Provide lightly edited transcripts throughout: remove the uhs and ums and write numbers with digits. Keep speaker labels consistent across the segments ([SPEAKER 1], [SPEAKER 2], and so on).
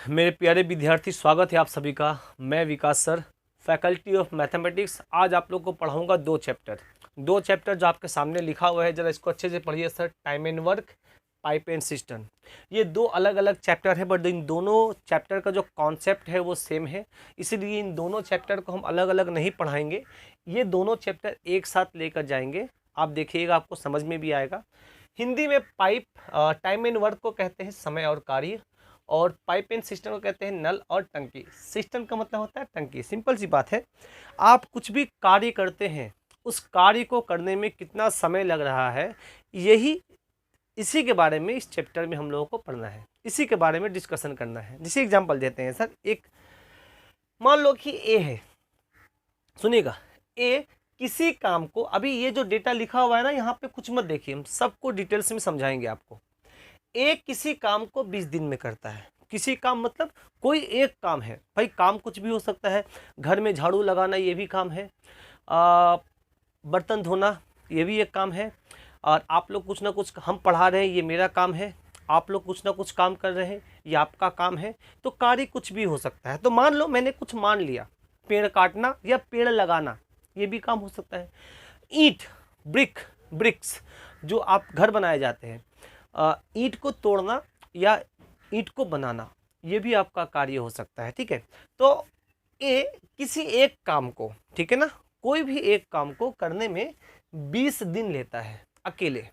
[SPEAKER 1] मेरे प्यारे विद्यार्थी, स्वागत है आप सभी का। मैं विकास सर, फैकल्टी ऑफ मैथमेटिक्स। आज आप लोग को पढ़ाऊंगा दो चैप्टर जो आपके सामने लिखा हुआ है। जरा इसको अच्छे से पढ़िए sir. Time and work, pipe and system. ये दो अलग अलग चैप्टर है, बट इन दोनों चैप्टर का जो कॉन्सेप्ट है वो सेम है। इसीलिए इन दोनों चैप्टर को हम अलग अलग नहीं पढ़ाएंगे, ये दोनों चैप्टर एक साथ लेकर जाएंगे। आप देखिएगा, आपको समझ में भी आएगा। हिंदी में टाइम एंड वर्क को कहते हैं समय और कार्य, और पाइप एंड सिस्टम को कहते हैं नल और टंकी। सिस्टम का मतलब होता है टंकी। सिंपल सी बात है, आप कुछ भी कार्य करते हैं, उस कार्य को करने में कितना समय लग रहा है, यही इसी के बारे में इस चैप्टर में हम लोगों को पढ़ना है, इसी के बारे में डिस्कशन करना है। जैसे एग्जांपल देते हैं सर, एक मान लो कि ए है, सुनिएगा। ए किसी काम को, अभी ये जो डेटा लिखा हुआ है ना, यहाँ पे कुछ मत देखिए, हम सबको डिटेल्स में समझाएंगे आपको। एक किसी काम को 20 दिन में करता है। किसी काम मतलब कोई एक काम है भाई, काम कुछ भी हो सकता है। घर में झाड़ू लगाना ये भी काम है, बर्तन धोना ये भी एक काम है, और आप लोग कुछ ना कुछ, हम पढ़ा रहे हैं ये मेरा काम है, आप लोग कुछ ना कुछ काम कर रहे हैं ये आपका काम है। तो कार्य कुछ भी हो सकता है। तो मान लो मैंने कुछ मान लिया, पेड़ काटना या पेड़ लगाना ये भी काम हो सकता है। ईंट, ब्रिक्स जो आप घर बनाए जाते हैं, ईंट को तोड़ना या ईंट को बनाना ये भी आपका कार्य हो सकता है। ठीक है, तो ए किसी एक काम को, ठीक है ना, कोई भी एक काम को करने में 20 दिन लेता है अकेले,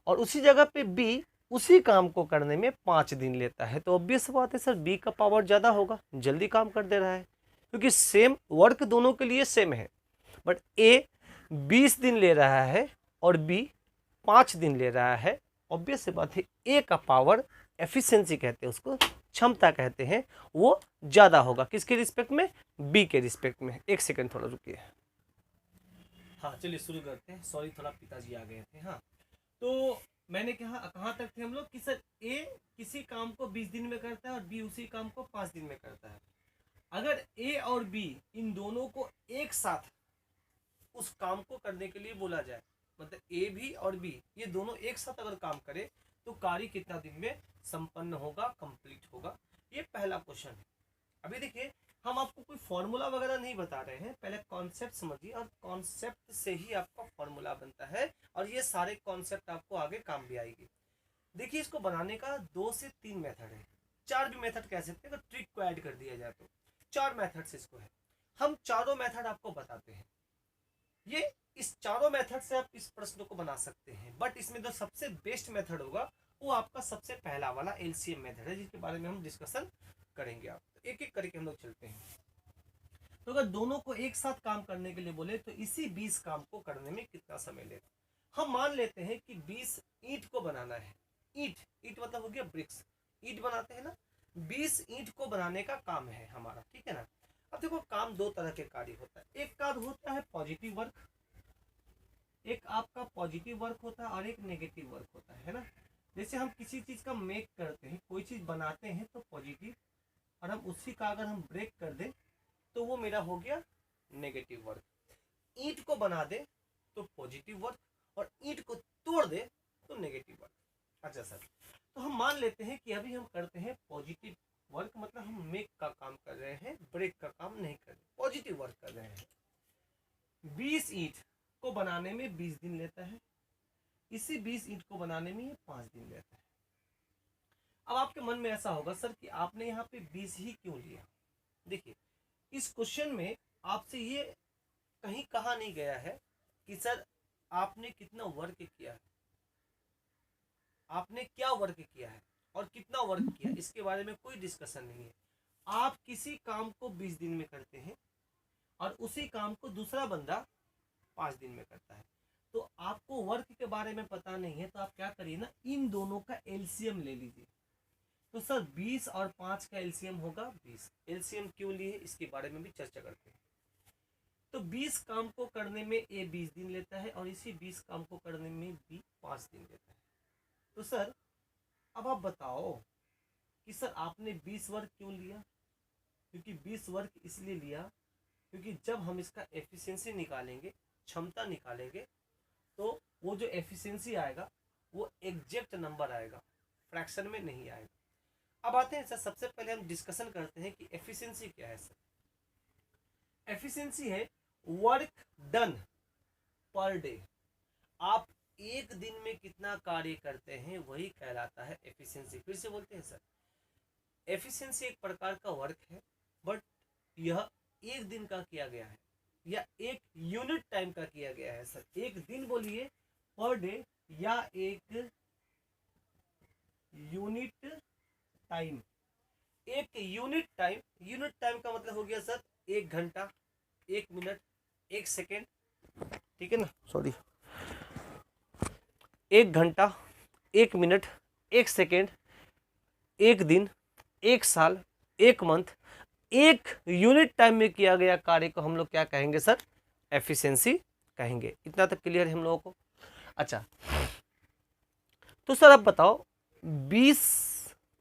[SPEAKER 1] और उसी जगह पे बी उसी काम को करने में 5 दिन लेता है। तो ऑब्वियस बात है सर, बी का पावर ज़्यादा होगा, जल्दी काम कर दे रहा है, क्योंकि सेम वर्क दोनों के लिए सेम है। बट ए 20 दिन ले रहा है और बी 5 दिन ले रहा है। ऑब्वियस सी बात है, ए का पावर, एफिशिएंसी कहते हैं उसको, क्षमता कहते हैं, वो ज़्यादा होगा। किसके रिस्पेक्ट में? बी के रिस्पेक्ट में। एक सेकंड, थोड़ा रुकिए। हाँ चलिए शुरू करते हैं। सॉरी, थोड़ा पिताजी आ गए थे। हाँ, तो मैंने कहाँ तक थे हम लोग कि सर ए किसी काम को 20 दिन में करता है और बी उसी काम को 5 दिन में करता है। अगर ए और बी इन दोनों को एक साथ उस काम को करने के लिए बोला जाए, मतलब ए भी और बी ये दोनों एक साथ अगर काम करे, तो कार्य कितना दिन में संपन्न होगा, कंप्लीट होगा। ये पहला क्वेश्चन है। अभी देखिए, हम आपको कोई फॉर्मूला वगैरह नहीं बता रहे हैं, पहले कॉन्सेप्ट समझिए, और कॉन्सेप्ट से ही आपका फॉर्मूला बनता है, और ये सारे कॉन्सेप्ट आपको आगे काम भी आएगी। देखिए, इसको बनाने का 2 से 3 मेथड है, 4 भी मेथड कह सकते हैं, अगर ट्रिक को ऐड कर दिया जाए तो 4 मेथड से इसको है। हम चारों मेथड आपको बताते हैं। ये इस चारों मेथड से आप इस प्रश्न को बना सकते हैं, बट इसमें जो सबसे बेस्ट मेथड होगा वो आपका सबसे पहला वाला एलसीएम मेथड है, जिसके बारे में हम डिस्कशन करेंगे। आप तो एक एक करके हम लोग चलते हैं। तो अगर दोनों को एक साथ काम करने के लिए बोले, तो इसी 20 काम को करने में कितना समय लेगा। हम मान लेते हैं कि 20 ईंट को बनाना है। ईंट मतलब हो गया ब्रिक्स, ईंट बनाते हैं ना, 20 ईंट को बनाने का काम है हमारा, ठीक है ना। अब देखो, काम दो तरह के कार्य होता है। एक कार्य होता है पॉजिटिव वर्क, एक आपका पॉजिटिव वर्क होता है और एक नेगेटिव वर्क होता है ना। जैसे हम किसी चीज का मेक करते हैं, कोई चीज बनाते हैं तो पॉजिटिव, और हम उसी का अगर हम ब्रेक कर दें तो वो मेरा हो गया नेगेटिव वर्क। ईंट को बना दे तो पॉजिटिव वर्क, और ईंट को तोड़ दे तो नेगेटिव वर्क। अच्छा सर, तो हम मान लेते हैं कि अभी हम करते हैं पॉजिटिव वर्क, मतलब हम मेक का काम कर रहे हैं, ब्रेक का काम नहीं कर रहे, पॉजिटिव वर्क कर रहे हैं। 20 ईंट को बनाने में 20 दिन लेता है, इसी 20 ईंट को बनाने में ये 5 दिन लेता है। अब आपके मन में ऐसा होगा सर कि आपने यहाँ पे 20 ही क्यों लिया। देखिए, इस क्वेश्चन में आपसे ये कहीं कहा नहीं गया है कि सर आपने कितना वर्क किया है, आपने क्या वर्क किया है और कितना वर्क किया, इसके बारे में कोई डिस्कशन नहीं है। आप किसी काम को 20 दिन में करते हैं और उसी काम को दूसरा बंदा 5 दिन में करता है। तो आपको वर्क के बारे में पता नहीं है, तो आप क्या करिए ना, इन दोनों का एलसीएम ले लीजिए। तो सर 20 और 5 का एलसीएम होगा 20। एलसीएम क्यों लिए इसके बारे में भी चर्चा करते हैं। तो 20 काम को करने में ए 20 दिन लेता है और इसी 20 काम को करने में बी 5 दिन लेता है। तो सर अब आप बताओ कि सर आपने 20 वर्क क्यों लिया। क्योंकि 20 वर्क इसलिए लिया क्योंकि जब हम इसका एफिशिएंसी निकालेंगे, क्षमता निकालेंगे, तो वो जो एफिशिएंसी आएगा वो एग्जैक्ट नंबर आएगा, फ्रैक्शन में नहीं आएगा। अब आते हैं सर, सबसे पहले हम डिस्कशन करते हैं कि एफिशिएंसी क्या है सर। एफिशिएंसी है वर्क डन पर डे। आप एक दिन में कितना कार्य करते हैं वही कहलाता है एफिशिएंसी। फिर से बोलते हैं सर, एफिशिएंसी एक प्रकार का वर्क है, बट यह एक दिन का किया गया है या एक यूनिट टाइम का किया गया है सर। एक दिन बोलिए पर डे या एक यूनिट टाइम। एक यूनिट टाइम, यूनिट टाइम का मतलब हो गया सर 1 घंटा, 1 मिनट, 1 सेकेंड, ठीक है ना, सॉरी, 1 घंटा, 1 मिनट, 1 सेकेंड, 1 दिन, 1 साल, 1 मंथ, एक यूनिट टाइम में किया गया कार्य को हम लोग क्या कहेंगे सर, एफिशिएंसी कहेंगे। इतना तक क्लियर है हम लोगों को। अच्छा, तो सर अब बताओ 20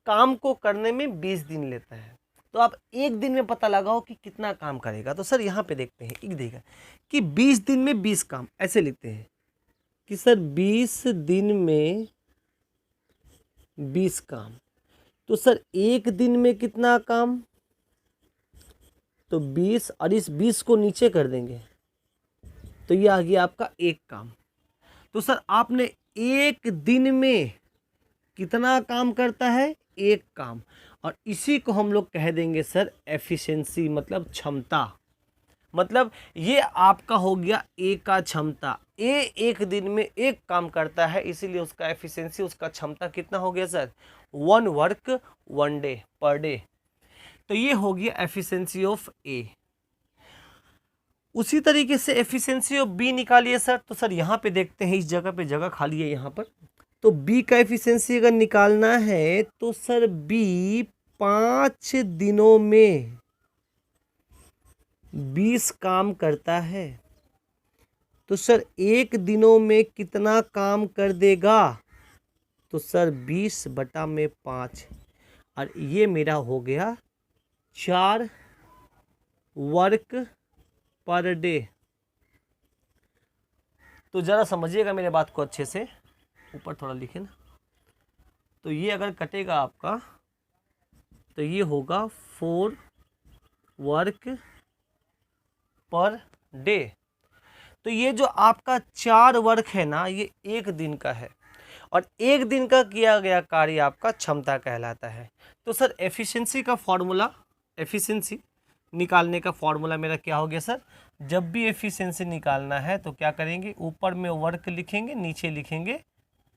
[SPEAKER 1] काम को करने में 20 दिन लेता है, तो आप एक दिन में पता लगाओ कि कितना काम करेगा। तो सर यहाँ पे देखते हैं, एक देगा कि 20 दिन में 20 काम, ऐसे लिखते हैं कि सर 20 दिन में 20 काम। तो सर एक दिन में कितना काम, तो 20 और इस 20 को नीचे कर देंगे तो ये आ गया आपका एक काम। तो सर आपने एक दिन में कितना काम करता है, एक काम, और इसी को हम लोग कह देंगे सर एफिशिएंसी, मतलब क्षमता। मतलब ये आपका हो गया ए का क्षमता। ए एक दिन में एक काम करता है, इसीलिए उसका एफिशिएंसी, उसका क्षमता कितना हो गया sir, 1 work 1 day per day. तो ये हो गया एफिशिएंसी ऑफ ए। उसी तरीके से एफिशिएंसी ऑफ बी निकालिए सर। तो सर यहाँ पे देखते हैं, इस जगह पे जगह खाली है यहाँ पर, तो बी का एफिशिएंसी अगर निकालना है तो सर बी 5 दिनों में 20 काम करता है। तो सर एक दिनों में कितना काम कर देगा, तो सर 20/5, और ये मेरा हो गया 4 वर्क पर डे। तो ज़रा समझिएगा मेरे बात को अच्छे से, ऊपर थोड़ा लिखे ना, तो ये अगर कटेगा आपका तो ये होगा 4 वर्क पर डे। तो ये जो आपका 4 वर्क है ना, ये एक दिन का है, और एक दिन का किया गया कार्य आपका क्षमता कहलाता है। तो सर एफिशिएंसी का फॉर्मूला, एफिशिएंसी निकालने का फॉर्मूला मेरा क्या हो गया सर, जब भी एफिशिएंसी निकालना है तो क्या करेंगे, ऊपर में वर्क लिखेंगे, नीचे लिखेंगे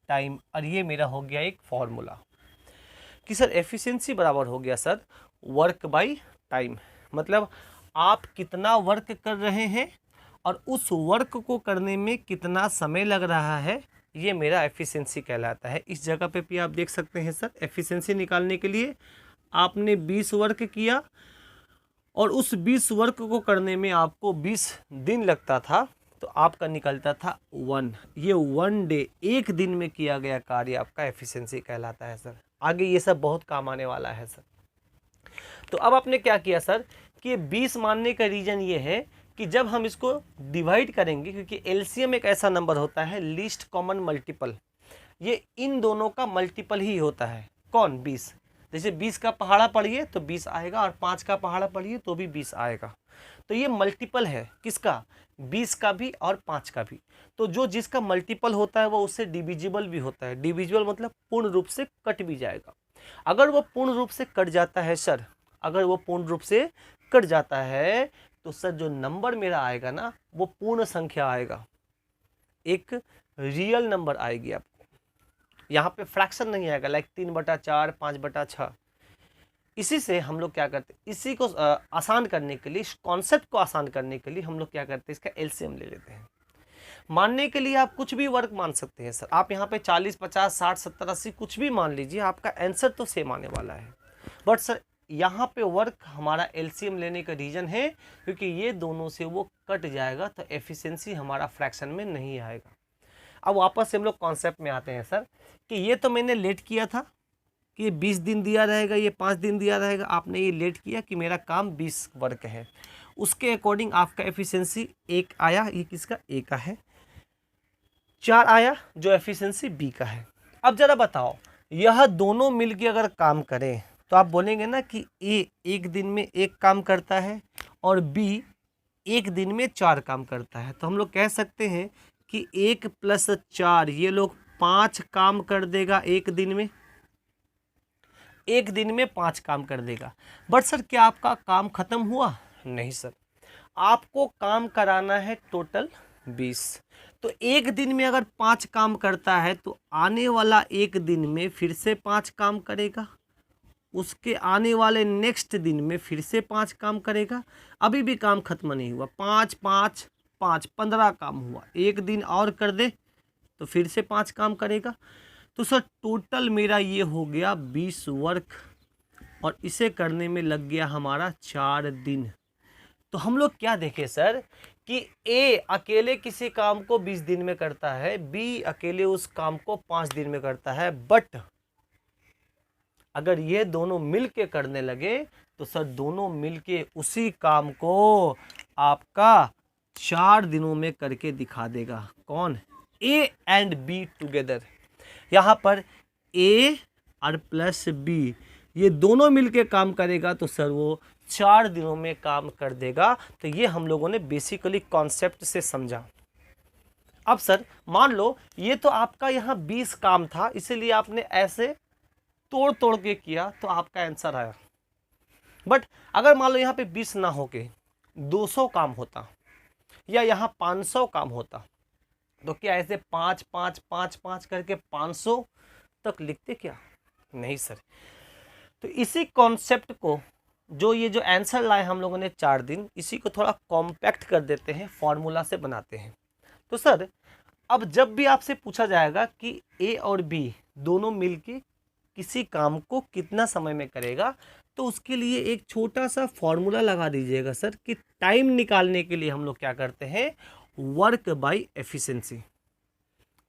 [SPEAKER 1] टाइम, और ये मेरा हो गया एक फॉर्मूला कि सर एफिशिएंसी बराबर हो गया सर वर्क बाय टाइम। मतलब आप कितना वर्क कर रहे हैं और उस वर्क को करने में कितना समय लग रहा है, ये मेरा एफिशिएंसी कहलाता है। इस जगह पे भी आप देख सकते हैं सर, एफिशिएंसी निकालने के लिए आपने 20 वर्क किया और उस 20 वर्क को करने में आपको 20 दिन लगता था, तो आपका निकलता था 1। ये 1 डे, एक दिन में किया गया कार्य आपका एफिशिएंसी कहलाता है सर। आगे ये सब बहुत काम आने वाला है सर। तो अब आपने क्या किया सर कि 20 मानने का रीज़न ये है कि जब हम इसको डिवाइड करेंगे, क्योंकि एलसीएम एक ऐसा नंबर होता है, लीस्ट कॉमन मल्टीपल, ये इन दोनों का मल्टीपल ही होता है। कौन, 20। जैसे 20 का पहाड़ा पढ़िए तो 20 आएगा, और 5 का पहाड़ा पढ़िए तो भी 20 आएगा। तो ये मल्टीपल है किसका, 20 का भी और 5 का भी। तो जो जिसका मल्टीपल होता है वो उससे डिविजिबल भी होता है। डिविजिबल मतलब पूर्ण रूप से कट भी जाएगा। अगर वो पूर्ण रूप से कट जाता है सर, अगर वो पूर्ण रूप से कट जाता है तो सर जो नंबर मेरा आएगा ना, वो पूर्ण संख्या आएगा, एक रियल नंबर आएगी आपको। यहाँ पे फ्रैक्शन नहीं आएगा, लाइक 3/4, 5/6। इसी से हम लोग क्या करते हैं, इसी को आसान करने के लिए, इस कॉन्सेप्ट को आसान करने के लिए हम लोग क्या करते हैं, इसका एलसीएम ले लेते हैं। मानने के लिए आप कुछ भी वर्क मान सकते हैं सर। आप यहाँ पे 40, 50, 60, 70, 80 कुछ भी मान लीजिए, आपका आंसर तो सेम आने वाला है। बट सर यहाँ पे वर्क हमारा एलसीएम लेने का रीज़न है क्योंकि ये दोनों से वो कट जाएगा, तो एफिशिएंसी हमारा फ्रैक्शन में नहीं आएगा। अब वापस से हम लोग कॉन्सेप्ट में आते हैं सर कि ये तो मैंने लेट किया था कि 20 दिन दिया रहेगा, ये 5 दिन दिया रहेगा। आपने ये लेट किया कि मेरा काम 20 वर्क है, उसके अकॉर्डिंग आपका एफिशिएंसी 1 आया, ये किसका, ए का है। 4 आया जो एफिशिएंसी बी का है। अब जरा बताओ, यह दोनों मिलके अगर काम करें तो आप बोलेंगे ना कि ए एक दिन में एक काम करता है और बी एक दिन में 4 काम करता है। तो हम लोग कह सकते हैं कि 1 + 4 ये लोग 5 काम कर देगा एक दिन में, एक दिन में 5 काम कर देगा। बट सर क्या आपका काम खत्म हुआ? नहीं सर, आपको काम कराना है टोटल 20। तो एक दिन में अगर 5 काम करता है तो आने वाला एक दिन में फिर से 5 काम करेगा, उसके आने वाले नेक्स्ट दिन में फिर से 5 काम करेगा। अभी भी काम खत्म नहीं हुआ, 5 5 5 15 काम हुआ। एक दिन और कर दे तो फिर से 5 काम करेगा। तो सर टोटल मेरा ये हो गया 20 वर्क और इसे करने में लग गया हमारा 4 दिन। तो हम लोग क्या देखें सर कि ए अकेले किसी काम को 20 दिन में करता है, बी अकेले उस काम को 5 दिन में करता है। बट अगर ये दोनों मिलके करने लगे तो सर दोनों मिलके उसी काम को आपका 4 दिनों में करके दिखा देगा। कौन? ए एंड बी टुगेदर। यहाँ पर ए और प्लस बी ये दोनों मिलके काम करेगा तो सर वो 4 दिनों में काम कर देगा। तो ये हम लोगों ने बेसिकली कॉन्सेप्ट से समझा। अब सर मान लो ये तो आपका यहाँ 20 काम था, इसीलिए आपने ऐसे तोड़ तोड़ के किया तो आपका आंसर आया। बट अगर मान लो यहाँ पे 20 ना होके 200 काम होता या यहाँ 500 काम होता तो क्या ऐसे 5 5 5 5 करके 500 तक लिखते क्या? नहीं सर। तो इसी कॉन्सेप्ट को जो ये जो आंसर लाए हम लोगों ने 4 दिन, इसी को थोड़ा कॉम्पैक्ट कर देते हैं, फॉर्मूला से बनाते हैं। तो सर अब जब भी आपसे पूछा जाएगा कि ए और बी दोनों मिलके किसी काम को कितना समय में करेगा तो उसके लिए एक छोटा सा फॉर्मूला लगा दीजिएगा सर कि टाइम निकालने के लिए हम लोग क्या करते हैं, वर्क बाय एफिशिएंसी।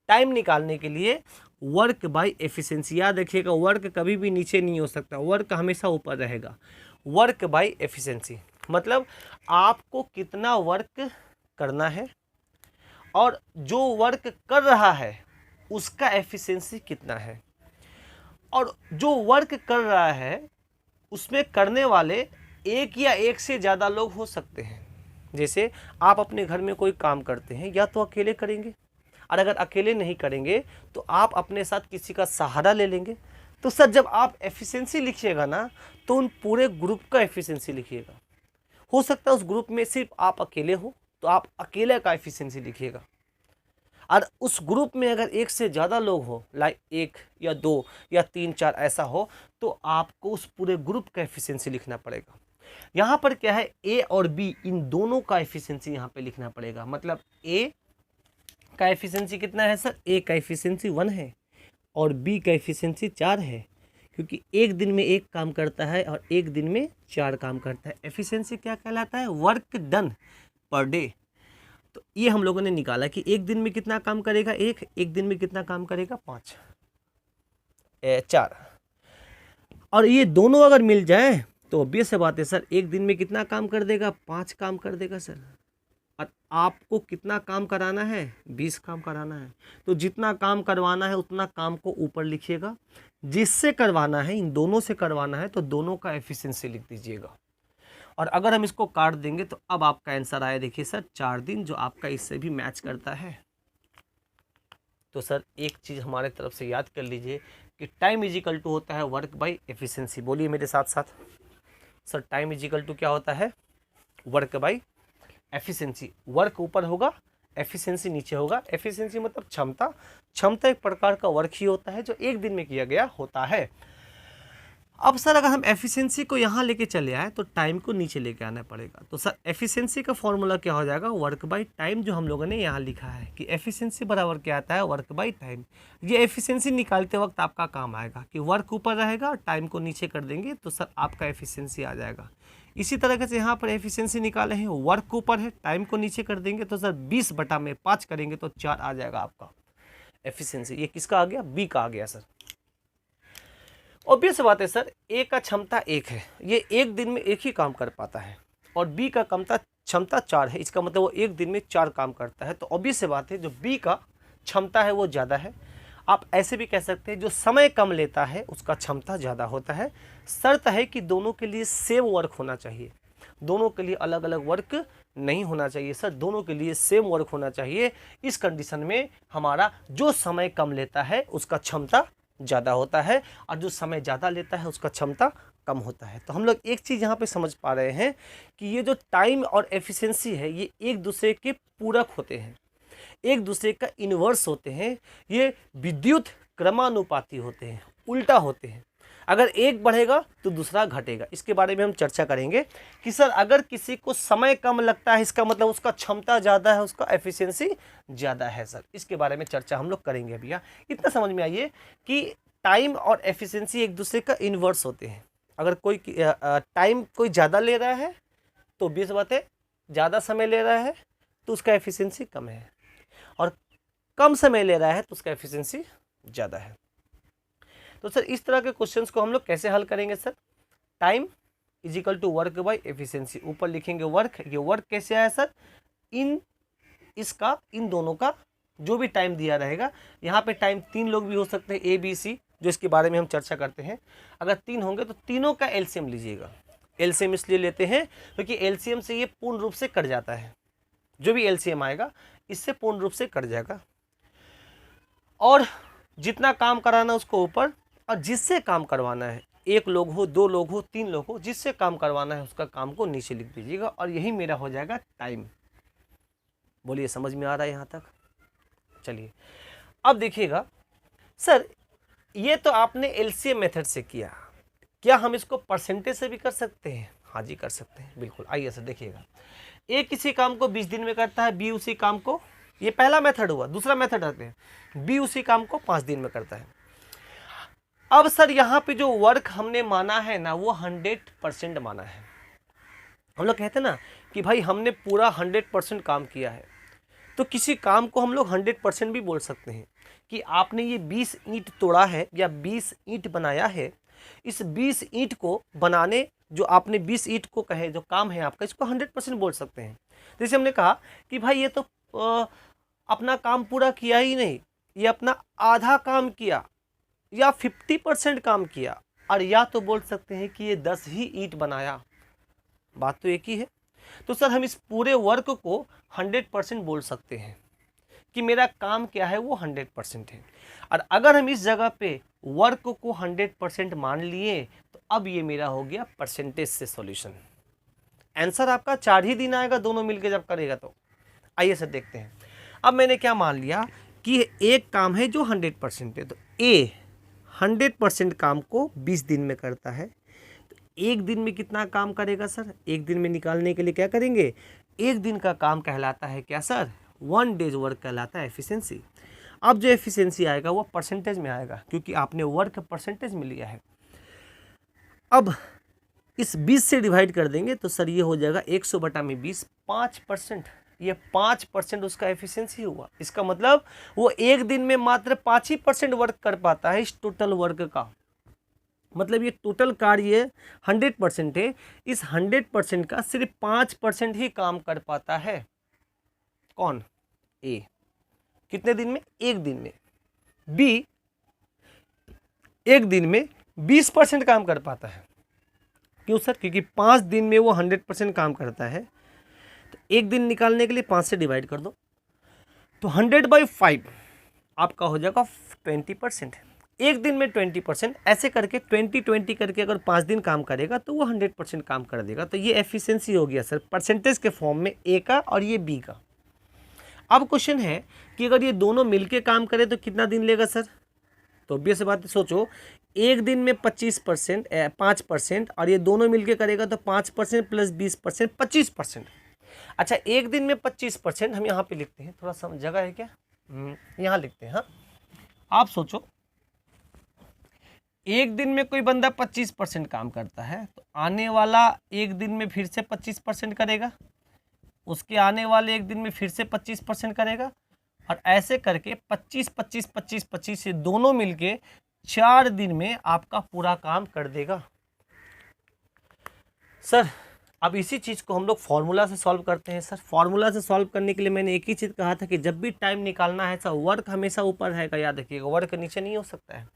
[SPEAKER 1] टाइम निकालने के लिए वर्क बाय एफिशिएंसी। याद रखिएगा वर्क कभी भी नीचे नहीं हो सकता, वर्क हमेशा ऊपर रहेगा। वर्क बाय एफिशिएंसी मतलब आपको कितना वर्क करना है और जो वर्क कर रहा है उसका एफिशिएंसी कितना है, और जो वर्क कर रहा है उसमें करने वाले एक या एक से ज़्यादा लोग हो सकते हैं। जैसे आप अपने घर में कोई काम करते हैं या तो अकेले करेंगे, और अगर अकेले नहीं करेंगे तो आप अपने साथ किसी का सहारा ले लेंगे। तो सर जब आप एफिशिएंसी लिखिएगा ना तो उन पूरे ग्रुप का एफिशिएंसी लिखिएगा। हो सकता है उस ग्रुप में सिर्फ आप अकेले हो तो आप अकेले का एफिशिएंसी लिखिएगा, और उस ग्रुप में अगर एक से ज़्यादा लोग हो, लाइक 1 या 2 या 3 4 ऐसा हो, तो आपको उस पूरे ग्रुप का एफिशिएंसी लिखना पड़ेगा। यहाँ पर क्या है, ए और बी इन दोनों का एफिशिएंसी यहाँ पे लिखना पड़ेगा। मतलब ए का एफिशिएंसी कितना है सर, ए का एफिशिएंसी 1 है और बी का एफिशिएंसी 4 है, क्योंकि एक दिन में एक काम करता है और एक दिन में 4 काम करता है। एफिशिएंसी क्या कहलाता है, वर्क डन पर डे। तो ये हम लोगों ने निकाला कि एक दिन में कितना काम करेगा, एक दिन में कितना काम करेगा, 5 4। और ये दोनों अगर मिल जाए तो ऑब्वियस सी बात है सर, एक दिन में कितना काम कर देगा, 5 काम कर देगा सर। और आपको कितना काम कराना है, 20 काम कराना है। तो जितना काम करवाना है उतना काम को ऊपर लिखिएगा, जिससे करवाना है, इन दोनों से करवाना है तो दोनों का एफिशिएंसी लिख दीजिएगा। और अगर हम इसको काट देंगे तो अब आपका आंसर आया, देखिए सर 4 दिन, जो आपका इससे भी मैच करता है। तो सर एक चीज़ हमारे तरफ से याद कर लीजिए कि टाइम इज इक्वल टू होता है वर्क बाय एफिशिएंसी। बोलिए मेरे साथ साथ sir, time is equal to क्या होता है, वर्क बाय एफिशिएंसी। वर्क ऊपर होगा, एफिशिएंसी नीचे होगा। एफिशिएंसी मतलब क्षमता। क्षमता एक प्रकार का वर्क ही होता है जो एक दिन में किया गया होता है। अब सर अगर हम एफिशिएंसी को यहाँ लेके चले आए तो टाइम को नीचे लेके आना पड़ेगा। तो सर एफिशिएंसी का फॉर्मूला क्या हो जाएगा, वर्क बाय टाइम, जो हम लोगों ने यहाँ लिखा है कि एफिशिएंसी बराबर क्या आता है, वर्क बाय टाइम। ये एफिशिएंसी निकालते वक्त आपका काम आएगा कि वर्क ऊपर रहेगा और टाइम को नीचे कर देंगे तो सर आपका एफिशिएंसी आ जाएगा। इसी तरह से यहाँ पर एफिशिएंसी निकाले हैं, वर्क ऊपर है, टाइम को नीचे कर देंगे तो सर 20/5 करेंगे तो 4 आ जाएगा आपका एफिशिएंसी। ये किसका आ गया, बी का आ गया सर। ऑब्वियस बात है सर, ए का क्षमता 1 है, ये एक दिन में एक ही काम कर पाता है, और बी का क्षमता 4 है, इसका मतलब वो एक दिन में 4 काम करता है। तो ऑब्वियस बात है जो बी का क्षमता है वो ज़्यादा है, आप ऐसे भी कह सकते हैं जो समय कम लेता है उसका क्षमता ज़्यादा होता है। शर्त है कि दोनों के लिए सेम वर्क होना चाहिए, दोनों के लिए अलग अलग वर्क नहीं होना चाहिए सर, दोनों के लिए सेम वर्क होना चाहिए। इस कंडीशन में हमारा जो समय कम लेता है उसका क्षमता ज़्यादा होता है और जो समय ज़्यादा लेता है उसका क्षमता कम होता है। तो हम लोग एक चीज़ यहाँ पे समझ पा रहे हैं कि ये जो टाइम और एफिशिएंसी है ये एक दूसरे के पूरक होते हैं, एक दूसरे का इन्वर्स होते हैं, ये विद्युत क्रमानुपाती होते हैं, उल्टा होते हैं। अगर एक बढ़ेगा तो दूसरा घटेगा। इसके बारे में हम चर्चा करेंगे कि सर अगर किसी को समय कम लगता है इसका मतलब उसका क्षमता ज़्यादा है, उसका एफिशिएंसी ज़्यादा है सर। इसके बारे में चर्चा हम लोग करेंगे भैया। इतना समझ में आइए कि टाइम और एफिशिएंसी एक दूसरे का इन्वर्स होते हैं। अगर कोई टाइम कोई ज़्यादा ले रहा है तो 20 बात है, ज़्यादा समय ले रहा है तो उसका एफिशिएंसी कम है, और कम समय ले रहा है तो उसका एफिशिएंसी ज़्यादा है। तो सर इस तरह के क्वेश्चंस को हम लोग कैसे हल करेंगे sir? Time is equal to work by efficiency, ऊपर लिखेंगे वर्क। ये वर्क कैसे आया सर? इन दोनों का जो भी टाइम दिया रहेगा, यहाँ पे टाइम 3 लोग भी हो सकते हैं, ए बी सी, जो इसके बारे में हम चर्चा करते हैं। अगर 3 होंगे तो तीनों का एलसीएम लीजिएगा। एलसीएम इसलिए लेते हैं क्योंकि एलसीएम से ये पूर्ण रूप से कट जाता है, जो भी एलसीएम आएगा इससे पूर्ण रूप से कट जाएगा। और जितना काम कराना उसको ऊपर, और जिससे काम करवाना है, 1 लोग हो, 2 लोग हो, 3 लोग हो, जिससे काम करवाना है उसका काम को नीचे लिख दीजिएगा, और यही मेरा हो जाएगा टाइम। बोलिए समझ में आ रहा है यहाँ तक? चलिए अब देखिएगा सर, ये तो आपने एलसीएम मेथड से किया, क्या हम इसको परसेंटेज से भी कर सकते हैं? हाँ जी कर सकते हैं, बिल्कुल। आइए सर देखिएगा, ए किसी काम को 20 दिन में करता है, बी उसी काम को, ये पहला मेथड हुआ। दूसरा मेथड आते हैं, बी उसी काम को 5 दिन में करता है। अब सर यहाँ पे जो वर्क हमने माना है ना वो 100% माना है। हम लोग कहते हैं ना कि भाई हमने पूरा 100% काम किया है, तो किसी काम को हम लोग 100% भी बोल सकते हैं कि आपने ये 20 ईंट तोड़ा है या 20 ईंट बनाया है। इस 20 ईंट को बनाने, जो आपने 20 ईंट को कहे जो काम है आपका, इसको 100% बोल सकते हैं। जैसे हमने कहा कि भाई ये तो अपना काम पूरा किया ही नहीं, ये अपना आधा काम किया या 50% काम किया, और या तो बोल सकते हैं कि ये 10 ही ईंट बनाया। बात तो एक ही है। तो सर हम इस पूरे वर्क को 100% बोल सकते हैं कि मेरा काम क्या है वो 100% है। और अगर हम इस जगह पे वर्क को 100% मान लिए तो अब ये मेरा हो गया परसेंटेज से सॉल्यूशन। आंसर आपका 4 ही दिन आएगा दोनों मिलके जब करेगा तो। आइए सर देखते हैं। अब मैंने क्या मान लिया कि एक काम है जो 100% है, तो ए 100% काम को 20 दिन में करता है। तो एक दिन में कितना काम करेगा सर? एक दिन में निकालने के लिए क्या करेंगे? एक दिन का काम कहलाता है क्या सर? 1 डेज वर्क कहलाता है एफिशिएंसी। अब जो एफिशिएंसी आएगा वो परसेंटेज में आएगा, क्योंकि आपने वर्क परसेंटेज में लिया है। अब इस 20 से डिवाइड कर देंगे तो सर ये हो जाएगा 100/20, 5%। ये 5% उसका एफिशिएंसी हुआ। इसका मतलब वो एक दिन में मात्र 5% वर्क कर पाता है इस टोटल वर्क का। मतलब ये टोटल कार्य 100% है, इस 100% का सिर्फ 5% ही काम कर पाता है। कौन? ए। कितने दिन में? एक दिन में। बी एक दिन में 20% काम कर पाता है। क्यों सर? क्योंकि 5 दिन में वो 100% काम करता है। तो एक दिन निकालने के लिए 5 से डिवाइड कर दो, तो 100/5 आपका हो जाएगा 20%। एक दिन में 20%, ऐसे करके 20-20 करके अगर 5 दिन काम करेगा तो वो 100% काम कर देगा। तो ये एफिशिएंसी हो गया सर परसेंटेज के फॉर्म में ए का और ये बी का। अब क्वेश्चन है कि अगर ये दोनों मिलके काम करें तो कितना दिन लेगा सर? तो ऑब्वियस बात सोचो, एक दिन में 5% और ये दोनों मिलके करेगा तो 5% प्लस 20% 25%। अच्छा, एक दिन में 25%, हम यहाँ पे लिखते हैं, थोड़ा सा जगह है क्या? यहाँ लिखते हैं। हाँ, आप सोचो एक दिन में कोई बंदा 25% काम करता है, तो आने वाला एक दिन में फिर से 25% करेगा, उसके आने वाले एक दिन में फिर से 25% करेगा, और ऐसे करके 25-25-25-25 से दोनों मिलके 4 दिन में आपका पूरा काम कर देगा। सर अब इसी चीज़ को हम लोग फार्मूला से सॉल्व करते हैं सर। फार्मूला से सॉल्व करने के लिए मैंने एक ही चीज़ कहा था कि जब भी टाइम निकालना है सर, वर्क हमेशा ऊपर रहेगा, याद रखिएगा, वर्क नीचे नहीं हो सकता है।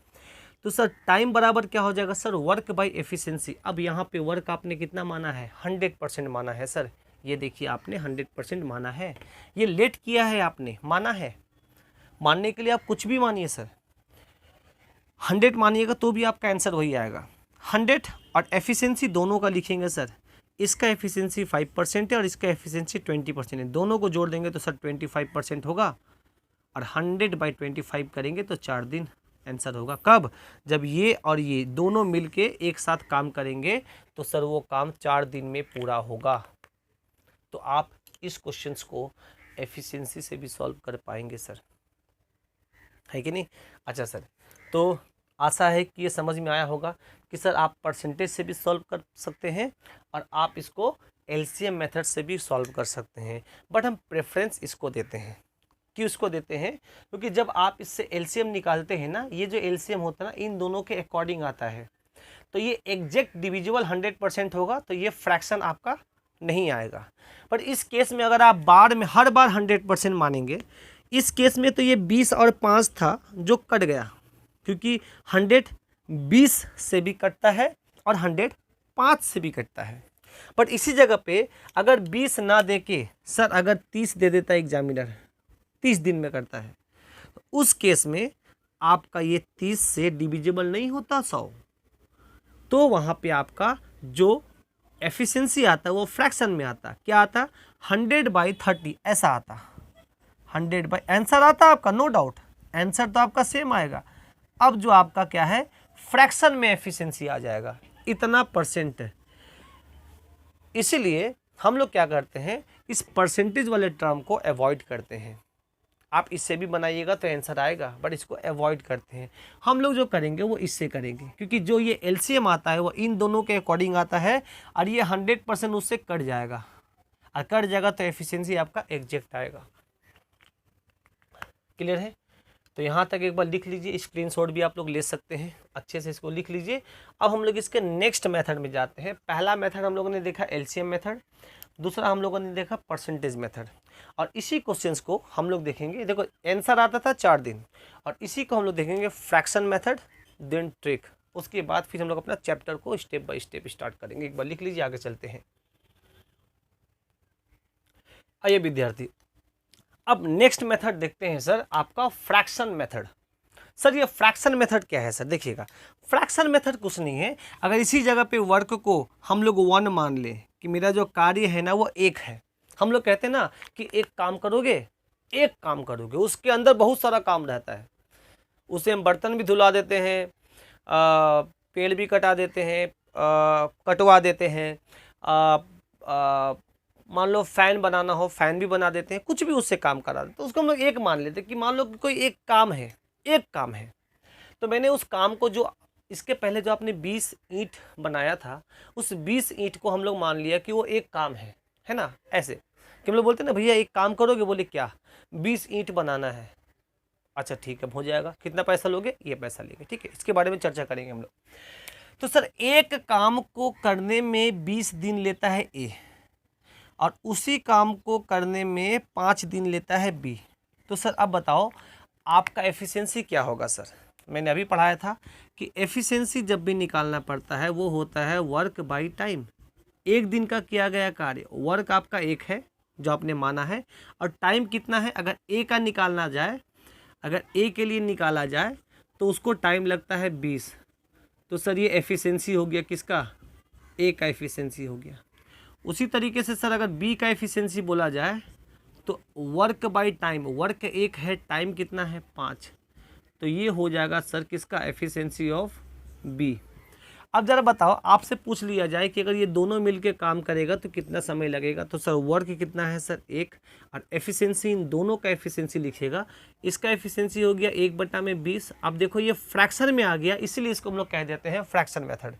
[SPEAKER 1] तो सर टाइम बराबर क्या हो जाएगा सर, वर्क बाई एफिशिएंसी। अब यहाँ पे वर्क आपने कितना माना है, 100% माना है सर। ये देखिए आपने 100% माना है। ये लेट किया है आपने, माना है। मानने के लिए आप कुछ भी मानिए सर, 100 मानिएगा तो भी आपका आंसर वही आएगा। 100 और एफिशिएंसी दोनों का लिखेंगे सर। इसका एफिशिएंसी 5% है और इसका एफिशिएंसी 20% है। दोनों को जोड़ देंगे तो सर 25% होगा, और 100/25 करेंगे तो 4 दिन आंसर होगा। कब, जब ये और ये दोनों मिलके एक साथ काम करेंगे तो सर वो काम 4 दिन में पूरा होगा। तो आप इस क्वेश्चंस को एफिशिएंसी से भी सॉल्व कर पाएंगे सर, है कि नहीं। अच्छा सर, तो आशा है कि ये समझ में आया होगा कि सर आप परसेंटेज से भी सॉल्व कर सकते हैं और आप इसको एलसीएम मेथड से भी सॉल्व कर सकते हैं, बट हम प्रेफरेंस इसको देते हैं। क्यों इसको देते हैं, क्योंकि जब आप इससे एलसीएम निकालते हैं ना, ये जो एलसीएम होता है ना, इन दोनों के अकॉर्डिंग आता है। तो ये एग्जैक्ट डिविजिबल 100% होगा, तो ये फ्रैक्शन आपका नहीं आएगा। पर इस केस में अगर आप बार में हर बार 100% मानेंगे, इस केस में तो ये 20 और 5 था जो कट गया, क्योंकि 100 20 से भी कटता है और 100 5 से भी कटता है। बट इसी जगह पे अगर 20 ना दे के सर अगर 30 दे देता है एग्जामिनर, 30 दिन में करता है, तो उस केस में आपका ये 30 से डिविजिबल नहीं होता 100, तो वहाँ पे आपका जो एफिशिएंसी आता है वो फ्रैक्शन में आता। क्या आता, 100/30 ऐसा आता, 100 आंसर आता आपका, नो डाउट आंसर तो आपका सेम आएगा। अब जो आपका क्या है, फ्रैक्शन में एफिशिएंसी आ जाएगा, इतना परसेंट। इसीलिए हम लोग क्या करते हैं, इस परसेंटेज वाले टर्म को अवॉइड करते हैं। आप इससे भी बनाइएगा तो आंसर आएगा, बट इसको अवॉइड करते हैं। हम लोग जो करेंगे वो इससे करेंगे, क्योंकि जो ये एलसीएम आता है वो इन दोनों के अकॉर्डिंग आता है, और ये 100% उससे कट जाएगा, और कट जाएगा तो एफिशिएंसी आपका एग्जैक्ट आएगा। क्लियर है। तो यहाँ तक एक बार लिख लीजिए, स्क्रीनशॉट भी आप लोग ले सकते हैं, अच्छे से इसको लिख लीजिए। अब हम लोग इसके नेक्स्ट मेथड में जाते हैं। पहला मेथड हम लोगों ने देखा एलसीएम मेथड, दूसरा हम लोगों ने देखा परसेंटेज मेथड, और इसी क्वेश्चंस को हम लोग देखेंगे। देखो आंसर आता था 4 दिन, और इसी को हम लोग देखेंगे फ्रैक्शन मेथड, देन ट्रिक। उसके बाद फिर हम लोग अपना चैप्टर को स्टेप बाय स्टेप स्टार्ट करेंगे। एक बार लिख लीजिए, आगे चलते हैं। आइए विद्यार्थी, अब नेक्स्ट मेथड देखते हैं सर, आपका फ्रैक्शन मेथड। सर ये फ्रैक्शन मेथड क्या है सर, देखिएगा फ्रैक्शन मेथड कुछ नहीं है। अगर इसी जगह पे वर्क को हम लोग 1 मान लें कि मेरा जो कार्य है ना वो 1 है, हम लोग कहते हैं ना कि एक काम करोगे, उसके अंदर बहुत सारा काम रहता है। उसे हम बर्तन भी धुला देते हैं, पेड़ भी कटा देते हैं, कटवा देते हैं, मान लो फैन बनाना हो फैन भी बना देते हैं, कुछ भी उससे काम करा देते हैं। तो उसको हम लोग एक मान लेते हैं कि मान लो कि कोई एक काम है। तो मैंने उस काम को, जो इसके पहले जो आपने 20 ईंट बनाया था, उस 20 ईंट को हम लोग मान लिया कि वो एक काम है ना। ऐसे कि हम लोग बोलते हैं ना, भैया एक काम करोगे, बोले क्या, 20 ईंट बनाना है। अच्छा ठीक है, हो जाएगा, कितना पैसा लोगे, ये पैसा लेंगे, ठीक है, इसके बारे में चर्चा करेंगे हम लोग। तो सर एक काम को करने में 20 दिन लेता है ए, और उसी काम को करने में 5 दिन लेता है बी। तो सर अब बताओ आपका एफिशिएंसी क्या होगा। सर मैंने अभी पढ़ाया था कि एफिशिएंसी जब भी निकालना पड़ता है वो होता है वर्क बाय टाइम। एक दिन का किया गया कार्य, वर्क आपका 1 है जो आपने माना है, और टाइम कितना है, अगर ए का निकालना जाए, अगर ए के लिए निकाला जाए तो उसको टाइम लगता है 20। तो सर ये एफिशिएंसी हो गया किसका, ए का एफिशिएंसी हो गया। उसी तरीके से सर अगर बी का एफिशिएंसी बोला जाए तो वर्क बाय टाइम, वर्क 1 है, टाइम कितना है 5, तो ये हो जाएगा सर किसका, एफिशिएंसी ऑफ बी। अब ज़रा बताओ, आपसे पूछ लिया जाए कि अगर ये दोनों मिलके काम करेगा तो कितना समय लगेगा। तो सर वर्क कितना है सर 1, और एफिशिएंसी इन दोनों का एफिशिएंसी लिखिएगा। इसका एफिशिएंसी हो गया 1/20। अब देखो ये फ्रैक्शन में आ गया, इसीलिए इसको हम लोग कह देते हैं फ्रैक्शन मेथड।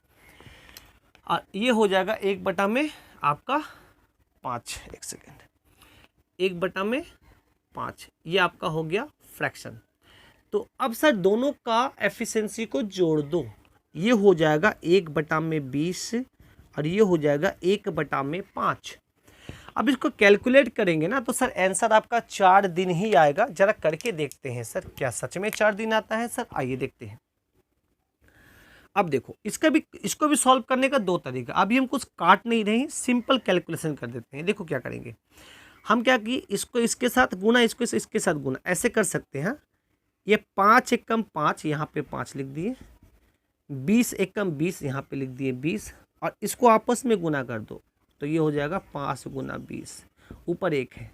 [SPEAKER 1] और ये हो जाएगा 1/5, एक सेकेंड, 1/5, ये आपका हो गया फ्रैक्शन। तो अब सर दोनों का एफिशिएंसी को जोड़ दो, ये हो जाएगा 1/20 और ये हो जाएगा 1/5। अब इसको कैलकुलेट करेंगे ना तो सर आंसर आपका 4 दिन ही आएगा। जरा करके देखते हैं सर, क्या सच में 4 दिन आता है सर? आइए देखते हैं। अब देखो इसको भी सॉल्व करने का 2 तरीका। अभी हम कुछ काट नहीं रहे हैं, सिंपल कैलकुलेशन कर देते हैं। देखो क्या करेंगे हम, क्या कि इसको इसके साथ गुना, इसको इसके साथ गुना, ऐसे कर सकते हैं। ये 5 एकम 5, यहाँ पे 5 लिख दिए, 20 एकम 20, यहाँ पे लिख दिए 20, और इसको आपस में गुना कर दो तो ये हो जाएगा 5 गुना 20, ऊपर 1 है।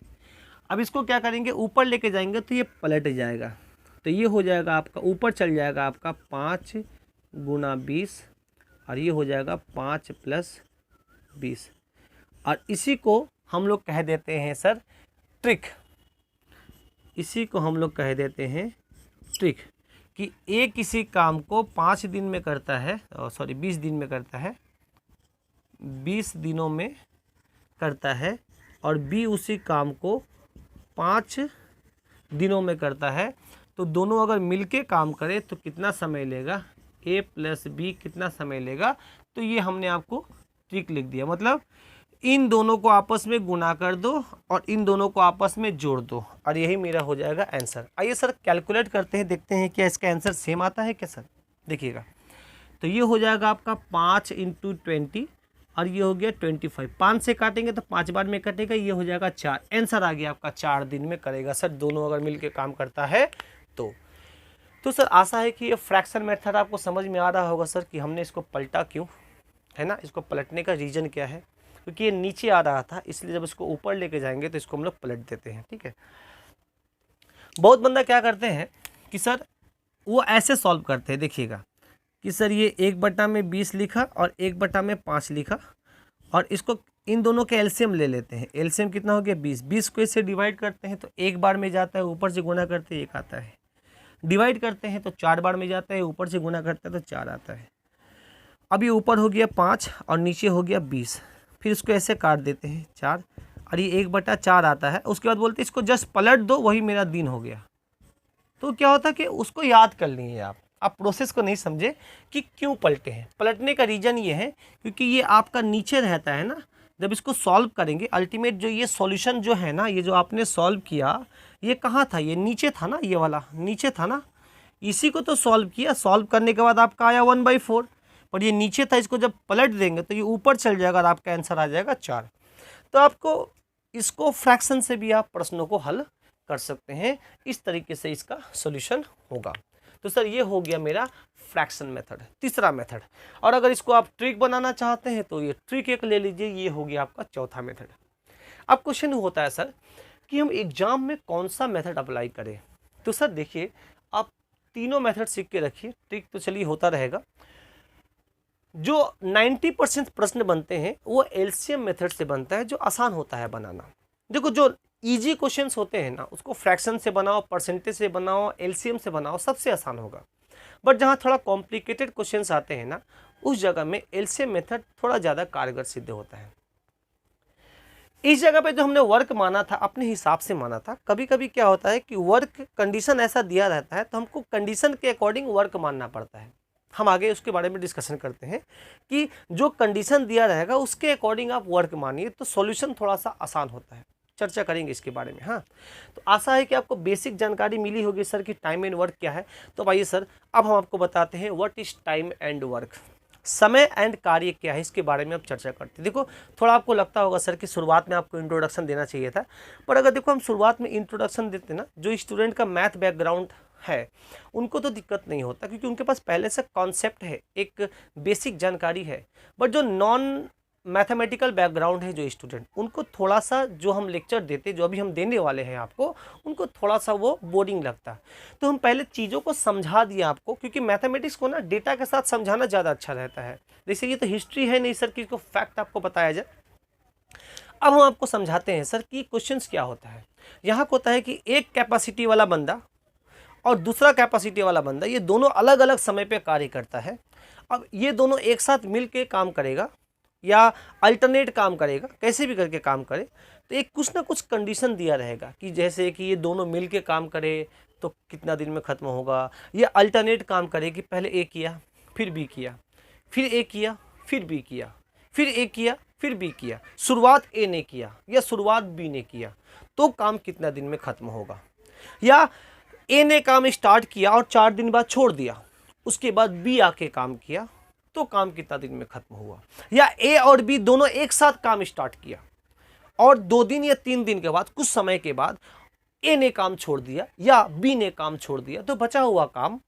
[SPEAKER 1] अब इसको क्या करेंगे, ऊपर लेके जाएंगे तो ये पलट जाएगा, तो ये हो जाएगा आपका, ऊपर चल जाएगा आपका 5 गुना 20, और ये हो जाएगा 5 + 20। और इसी को हम लोग कह देते हैं सर ट्रिक। इसी को हम लोग कह देते हैं ट्रिक, कि ए किसी काम को 5 दिन में करता है, 20 दिन में करता है, 20 दिनों में करता है, और बी उसी काम को 5 दिनों में करता है। तो दोनों अगर मिलके काम करें तो कितना समय लेगा, ए + बी कितना समय लेगा। तो ये हमने आपको ट्रिक लिख दिया, मतलब इन दोनों को आपस में गुना कर दो और इन दोनों को आपस में जोड़ दो, और यही मेरा हो जाएगा आंसर। आइए सर कैलकुलेट करते हैं, देखते हैं क्या इसका आंसर सेम आता है क्या सर। देखिएगा तो ये हो जाएगा आपका 5 × 20, और ये हो गया 25। 5 से काटेंगे तो 5 बार में कटेगा, ये हो जाएगा 4। आंसर आ गया आपका 4 दिन में करेगा सर, दोनों अगर मिलके काम करता है तो सर आशा है कि ये फ्रैक्शन मेथड आपको समझ में आ रहा होगा सर, कि हमने इसको पलटा क्यों, है ना। इसको पलटने का रीज़न क्या है, क्योंकि ये नीचे आ रहा था, इसलिए जब इसको ऊपर लेके जाएंगे तो इसको हम लोग पलट देते हैं, ठीक है। बहुत बंदा क्या करते हैं कि सर वो ऐसे सॉल्व करते हैं, देखिएगा कि सर ये 1/20 लिखा और 1/5 लिखा, और इसको इन दोनों के एलसीएम ले लेते हैं। एलसीएम कितना हो गया 20, 20 को इससे डिवाइड करते हैं तो 1 बार में जाता है, ऊपर से गुना करते हैं 1 आता है। डिवाइड करते हैं तो 4 बार में जाता है, ऊपर से गुना करते हैं तो 4 आता है। अब ये ऊपर हो गया 5 और नीचे हो गया 20, फिर इसको ऐसे काट देते हैं 4, और ये 1/4 आता है। उसके बाद बोलते हैं इसको जस्ट पलट दो, वही मेरा दिन हो गया। तो क्या होता है कि उसको याद कर लिए आप प्रोसेस को नहीं समझे कि क्यों पलटे हैं। पलटने का रीज़न ये है क्योंकि ये आपका नीचे रहता है ना, जब इसको सॉल्व करेंगे अल्टीमेट जो ये सॉल्यूशन जो है ना, ये जो आपने सॉल्व किया ये कहाँ था, ये नीचे था ना, ये वाला नीचे था ना, इसी को तो सॉल्व किया। सॉल्व करने के बाद आपका आया 1/4, पर ये नीचे था, इसको जब पलट देंगे तो ये ऊपर चल जाएगा और आपका आंसर आ जाएगा 4। तो आपको इसको फ्रैक्शन से भी आप प्रश्नों को हल कर सकते हैं, इस तरीके से इसका सॉल्यूशन होगा। तो सर ये हो गया मेरा फ्रैक्शन मेथड, तीसरा मेथड। और अगर इसको आप ट्रिक बनाना चाहते हैं तो ये ट्रिक एक ले लीजिए, ये हो गया आपका चौथा मेथड। अब क्वेश्चन होता है सर कि हम एग्जाम में कौन सा मेथड अप्लाई करें। तो सर देखिए आप तीनों मेथड सीख के रखिए, ट्रिक तो चलिए होता रहेगा। जो 90% प्रश्न बनते हैं वो एलसीएम मेथड से बनता है, जो आसान होता है बनाना। देखो जो इजी क्वेश्चंस होते हैं ना, उसको फ्रैक्शन से बनाओ, परसेंटेज से बनाओ, एलसीएम से बनाओ, सबसे आसान होगा। बट जहाँ थोड़ा कॉम्प्लिकेटेड क्वेश्चंस आते हैं ना, उस जगह में एलसीएम मेथड थोड़ा ज़्यादा कारगर सिद्ध होता है। इस जगह पे जो हमने वर्क माना था अपने हिसाब से माना था। कभी कभी क्या होता है कि वर्क कंडीशन ऐसा दिया रहता है तो हमको कंडीशन के अकॉर्डिंग वर्क मानना पड़ता है। हम आगे उसके बारे में डिस्कशन करते हैं कि जो कंडीशन दिया रहेगा उसके अकॉर्डिंग आप वर्क मानिए तो सॉल्यूशन थोड़ा सा आसान होता है। चर्चा करेंगे इसके बारे में। हाँ, तो आशा है कि आपको बेसिक जानकारी मिली होगी सर कि टाइम एंड वर्क क्या है। तो आइए सर अब हम आपको बताते हैं what is time and work, समय एंड कार्य क्या है, इसके बारे में अब चर्चा करते हैं। देखो थोड़ा आपको लगता होगा सर कि शुरुआत में आपको इंट्रोडक्शन देना चाहिए था, पर अगर देखो हम शुरुआत में इंट्रोडक्शन देते ना, जो स्टूडेंट का मैथ बैकग्राउंड है उनको तो दिक्कत नहीं होता क्योंकि उनके पास पहले से कॉन्सेप्ट है, एक बेसिक जानकारी है। बट जो नॉन मैथमेटिकल बैकग्राउंड है जो स्टूडेंट, उनको थोड़ा सा जो हम लेक्चर देते, जो अभी हम देने वाले हैं आपको, उनको थोड़ा सा वो बोरिंग लगता है। तो हम पहले चीज़ों को समझा दिए आपको, क्योंकि मैथमेटिक्स को ना डेटा के साथ समझाना ज़्यादा अच्छा रहता है। जैसे ये तो हिस्ट्री है नहीं सर कि इसको फैक्ट आपको बताया जाए। अब हम आपको समझाते हैं सर कि क्वेश्चंस क्या होता है। यहाँ होता है कि एक कैपेसिटी वाला बंदा और दूसरा कैपेसिटी वाला बंदा, ये दोनों अलग अलग समय पे कार्य करता है। अब ये दोनों एक साथ मिल के काम करेगा या अल्टरनेट काम करेगा, कैसे भी करके काम करे, तो एक कुछ ना कुछ कंडीशन दिया रहेगा कि जैसे कि ये दोनों मिल के काम करे तो कितना दिन में ख़त्म होगा, या अल्टरनेट काम करे कि पहले ए किया फिर बी किया, फिर ए किया फिर बी किया, फिर ए किया, फिर बी किया, शुरुआत ए ने किया या शुरुआत बी ने किया, तो काम कितना दिन में खत्म होगा। या ए ने काम स्टार्ट किया और 4 दिन बाद छोड़ दिया, उसके बाद बी आके काम किया, तो काम कितना दिन में खत्म हुआ। या ए और बी दोनों एक साथ काम स्टार्ट किया और 2 दिन या 3 दिन के बाद, कुछ समय के बाद ए ने काम छोड़ दिया या बी ने काम छोड़ दिया, तो बचा हुआ काम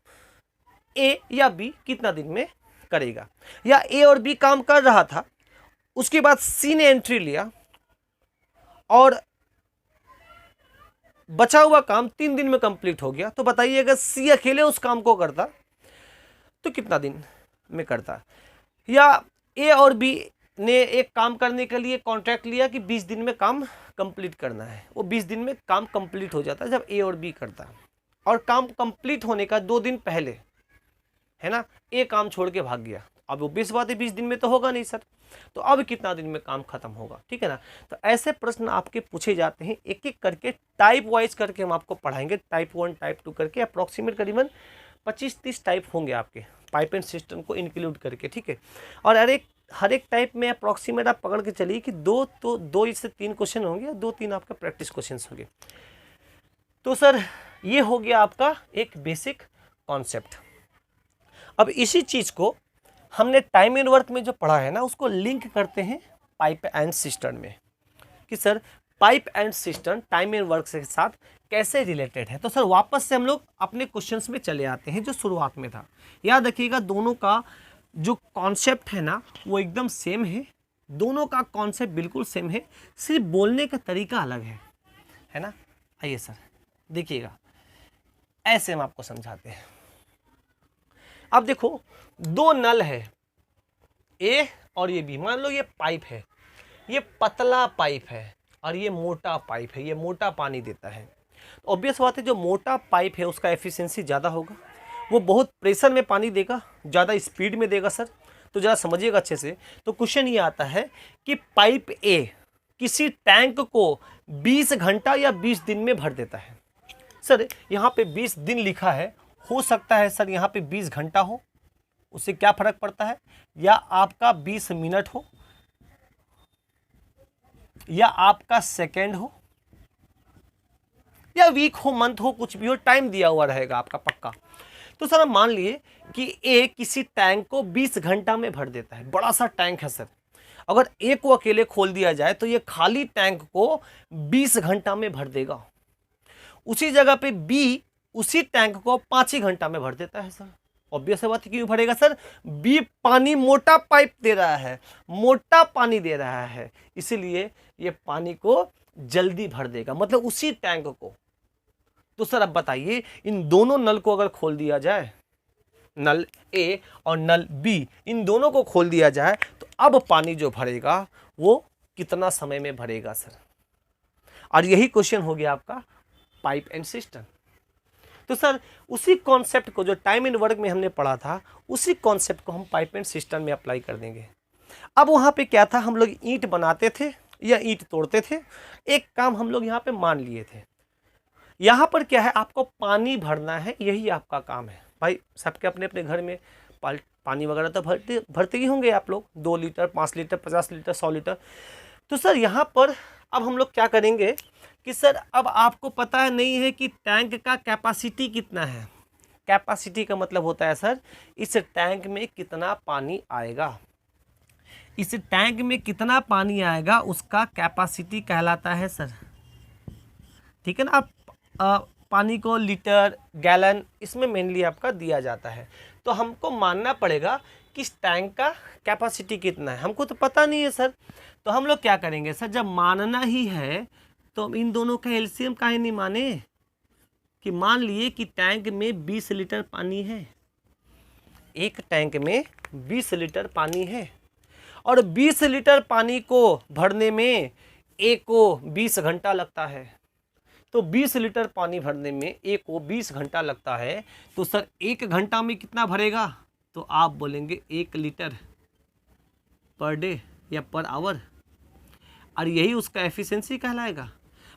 [SPEAKER 1] ए या बी कितना दिन में करेगा। या ए और बी काम कर रहा था, उसके बाद सी ने एंट्री लिया और बचा हुआ काम 3 दिन में कंप्लीट हो गया, तो बताइए अगर सी अकेले उस काम को करता तो कितना दिन में करता। या ए और बी ने एक काम करने के लिए कॉन्ट्रैक्ट लिया कि 20 दिन में काम कंप्लीट करना है, वो 20 दिन में काम कंप्लीट हो जाता है जब ए और बी करता, और काम कंप्लीट होने का 2 दिन पहले, है ना, ए काम छोड़ के भाग गया। अब वो 20 बात है 20 दिन में तो होगा नहीं सर, तो अब कितना दिन में काम खत्म होगा, ठीक है ना। तो ऐसे प्रश्न आपके पूछे जाते हैं, एक एक करके टाइप वाइज करके हम आपको पढ़ाएंगे, टाइप 1 टाइप 2 करके, अप्रॉक्सीमेट करीबन 25-30 टाइप होंगे आपके पाइप एंड सिस्टम को इंक्लूड करके, ठीक है। और हर एक टाइप में अप्रॉक्सीमेट आप पकड़ के चलिए कि 2 से 3 क्वेश्चन होंगे, 2-3 आपका प्रैक्टिस क्वेश्चन होंगे। तो सर ये हो गया आपका एक बेसिक कॉन्सेप्ट। अब इसी चीज को हमने टाइम एंड वर्क में जो पढ़ा है ना, उसको लिंक करते हैं पाइप एंड सिस्टम में, कि sir pipe and system time and work के साथ कैसे रिलेटेड है। तो सर वापस से हम लोग अपने क्वेश्चंस में चले आते हैं जो शुरुआत में था। याद रखिएगा दोनों का जो कॉन्सेप्ट है ना वो एकदम सेम है, दोनों का कॉन्सेप्ट बिल्कुल सेम है, सिर्फ बोलने का तरीका अलग है ना। आइए सर देखिएगा, ऐसे हम आपको समझाते हैं। अब देखो 2 नल है, ए और ये बी, मान लो ये पाइप है, ये पतला पाइप है और ये मोटा पाइप है, ये मोटा पानी देता है। तो ऑब्वियस बात है जो मोटा पाइप है उसका एफिशिएंसी ज़्यादा होगा, वो बहुत प्रेशर में पानी देगा, ज़्यादा स्पीड में देगा सर। तो ज़रा समझिएगा अच्छे से। तो क्वेश्चन ये आता है कि पाइप ए किसी टैंक को 20 घंटा या 20 दिन में भर देता है। सर यहाँ पे 20 दिन लिखा है, हो सकता है सर यहाँ पे 20 घंटा हो, उससे क्या फर्क पड़ता है, या आपका 20 मिनट हो या आपका सेकेंड हो या वीक हो, मंथ हो, कुछ भी हो, टाइम दिया हुआ रहेगा आपका पक्का। तो सर मान लिए कि ए किसी टैंक को 20 घंटा में भर देता है, बड़ा सा टैंक है सर, अगर ए को अकेले खोल दिया जाए तो ये खाली टैंक को 20 घंटा में भर देगा। उसी जगह पे बी उसी टैंक को 5 ही घंटा में भर देता है सर। ऑब्वियस बात है क्यों भरेगा सर, बी पानी मोटा पाइप दे रहा है, मोटा पानी दे रहा है, इसीलिए ये पानी को जल्दी भर देगा, मतलब उसी टैंक को। तो सर अब बताइए इन दोनों नल को अगर खोल दिया जाए, नल ए और नल बी, इन दोनों को खोल दिया जाए तो अब पानी जो भरेगा वो कितना समय में भरेगा सर। और यही क्वेश्चन हो गया आपका पाइप एंड सिस्टम। तो सर उसी कॉन्सेप्ट को जो टाइम एंड वर्क में हमने पढ़ा था, उसी कॉन्सेप्ट को हम पाइप एंड सिस्टम में अप्लाई कर देंगे। अब वहाँ पे क्या था, हम लोग ईंट बनाते थे या ईंट तोड़ते थे, एक काम हम लोग यहाँ पे मान लिए थे। यहाँ पर क्या है, आपको पानी भरना है, यही आपका काम है। भाई सबके अपने अपने घर में पानी वगैरह तो भरते ही होंगे आप लोग, 2 लीटर 5 लीटर 50 लीटर 100 लीटर। तो सर यहाँ पर अब हम लोग क्या करेंगे कि सर अब आपको पता है नहीं है कि टैंक का कैपेसिटी कितना है। कैपेसिटी का मतलब होता है सर इस टैंक में कितना पानी आएगा, इस टैंक में कितना पानी आएगा उसका कैपेसिटी कहलाता है सर, ठीक है ना। आप पानी को लीटर गैलन इसमें मेनली आपका दिया जाता है, तो हमको मानना पड़ेगा कि इस टैंक का कैपेसिटी कितना है, हमको तो पता नहीं है सर। तो हम लोग क्या करेंगे सर, जब मानना ही है तो इन दोनों का एलसीएम काहे नहीं माने, कि मान लिए कि टैंक में 20 लीटर पानी है, एक टैंक में 20 लीटर पानी है और 20 लीटर पानी को भरने में ए को 20 घंटा लगता है। तो 20 लीटर पानी भरने में ए को 20 घंटा लगता है, तो सर 1 घंटा में कितना भरेगा, तो आप बोलेंगे 1 लीटर पर डे या पर आवर, और यही उसका एफिशिएंसी कहलाएगा।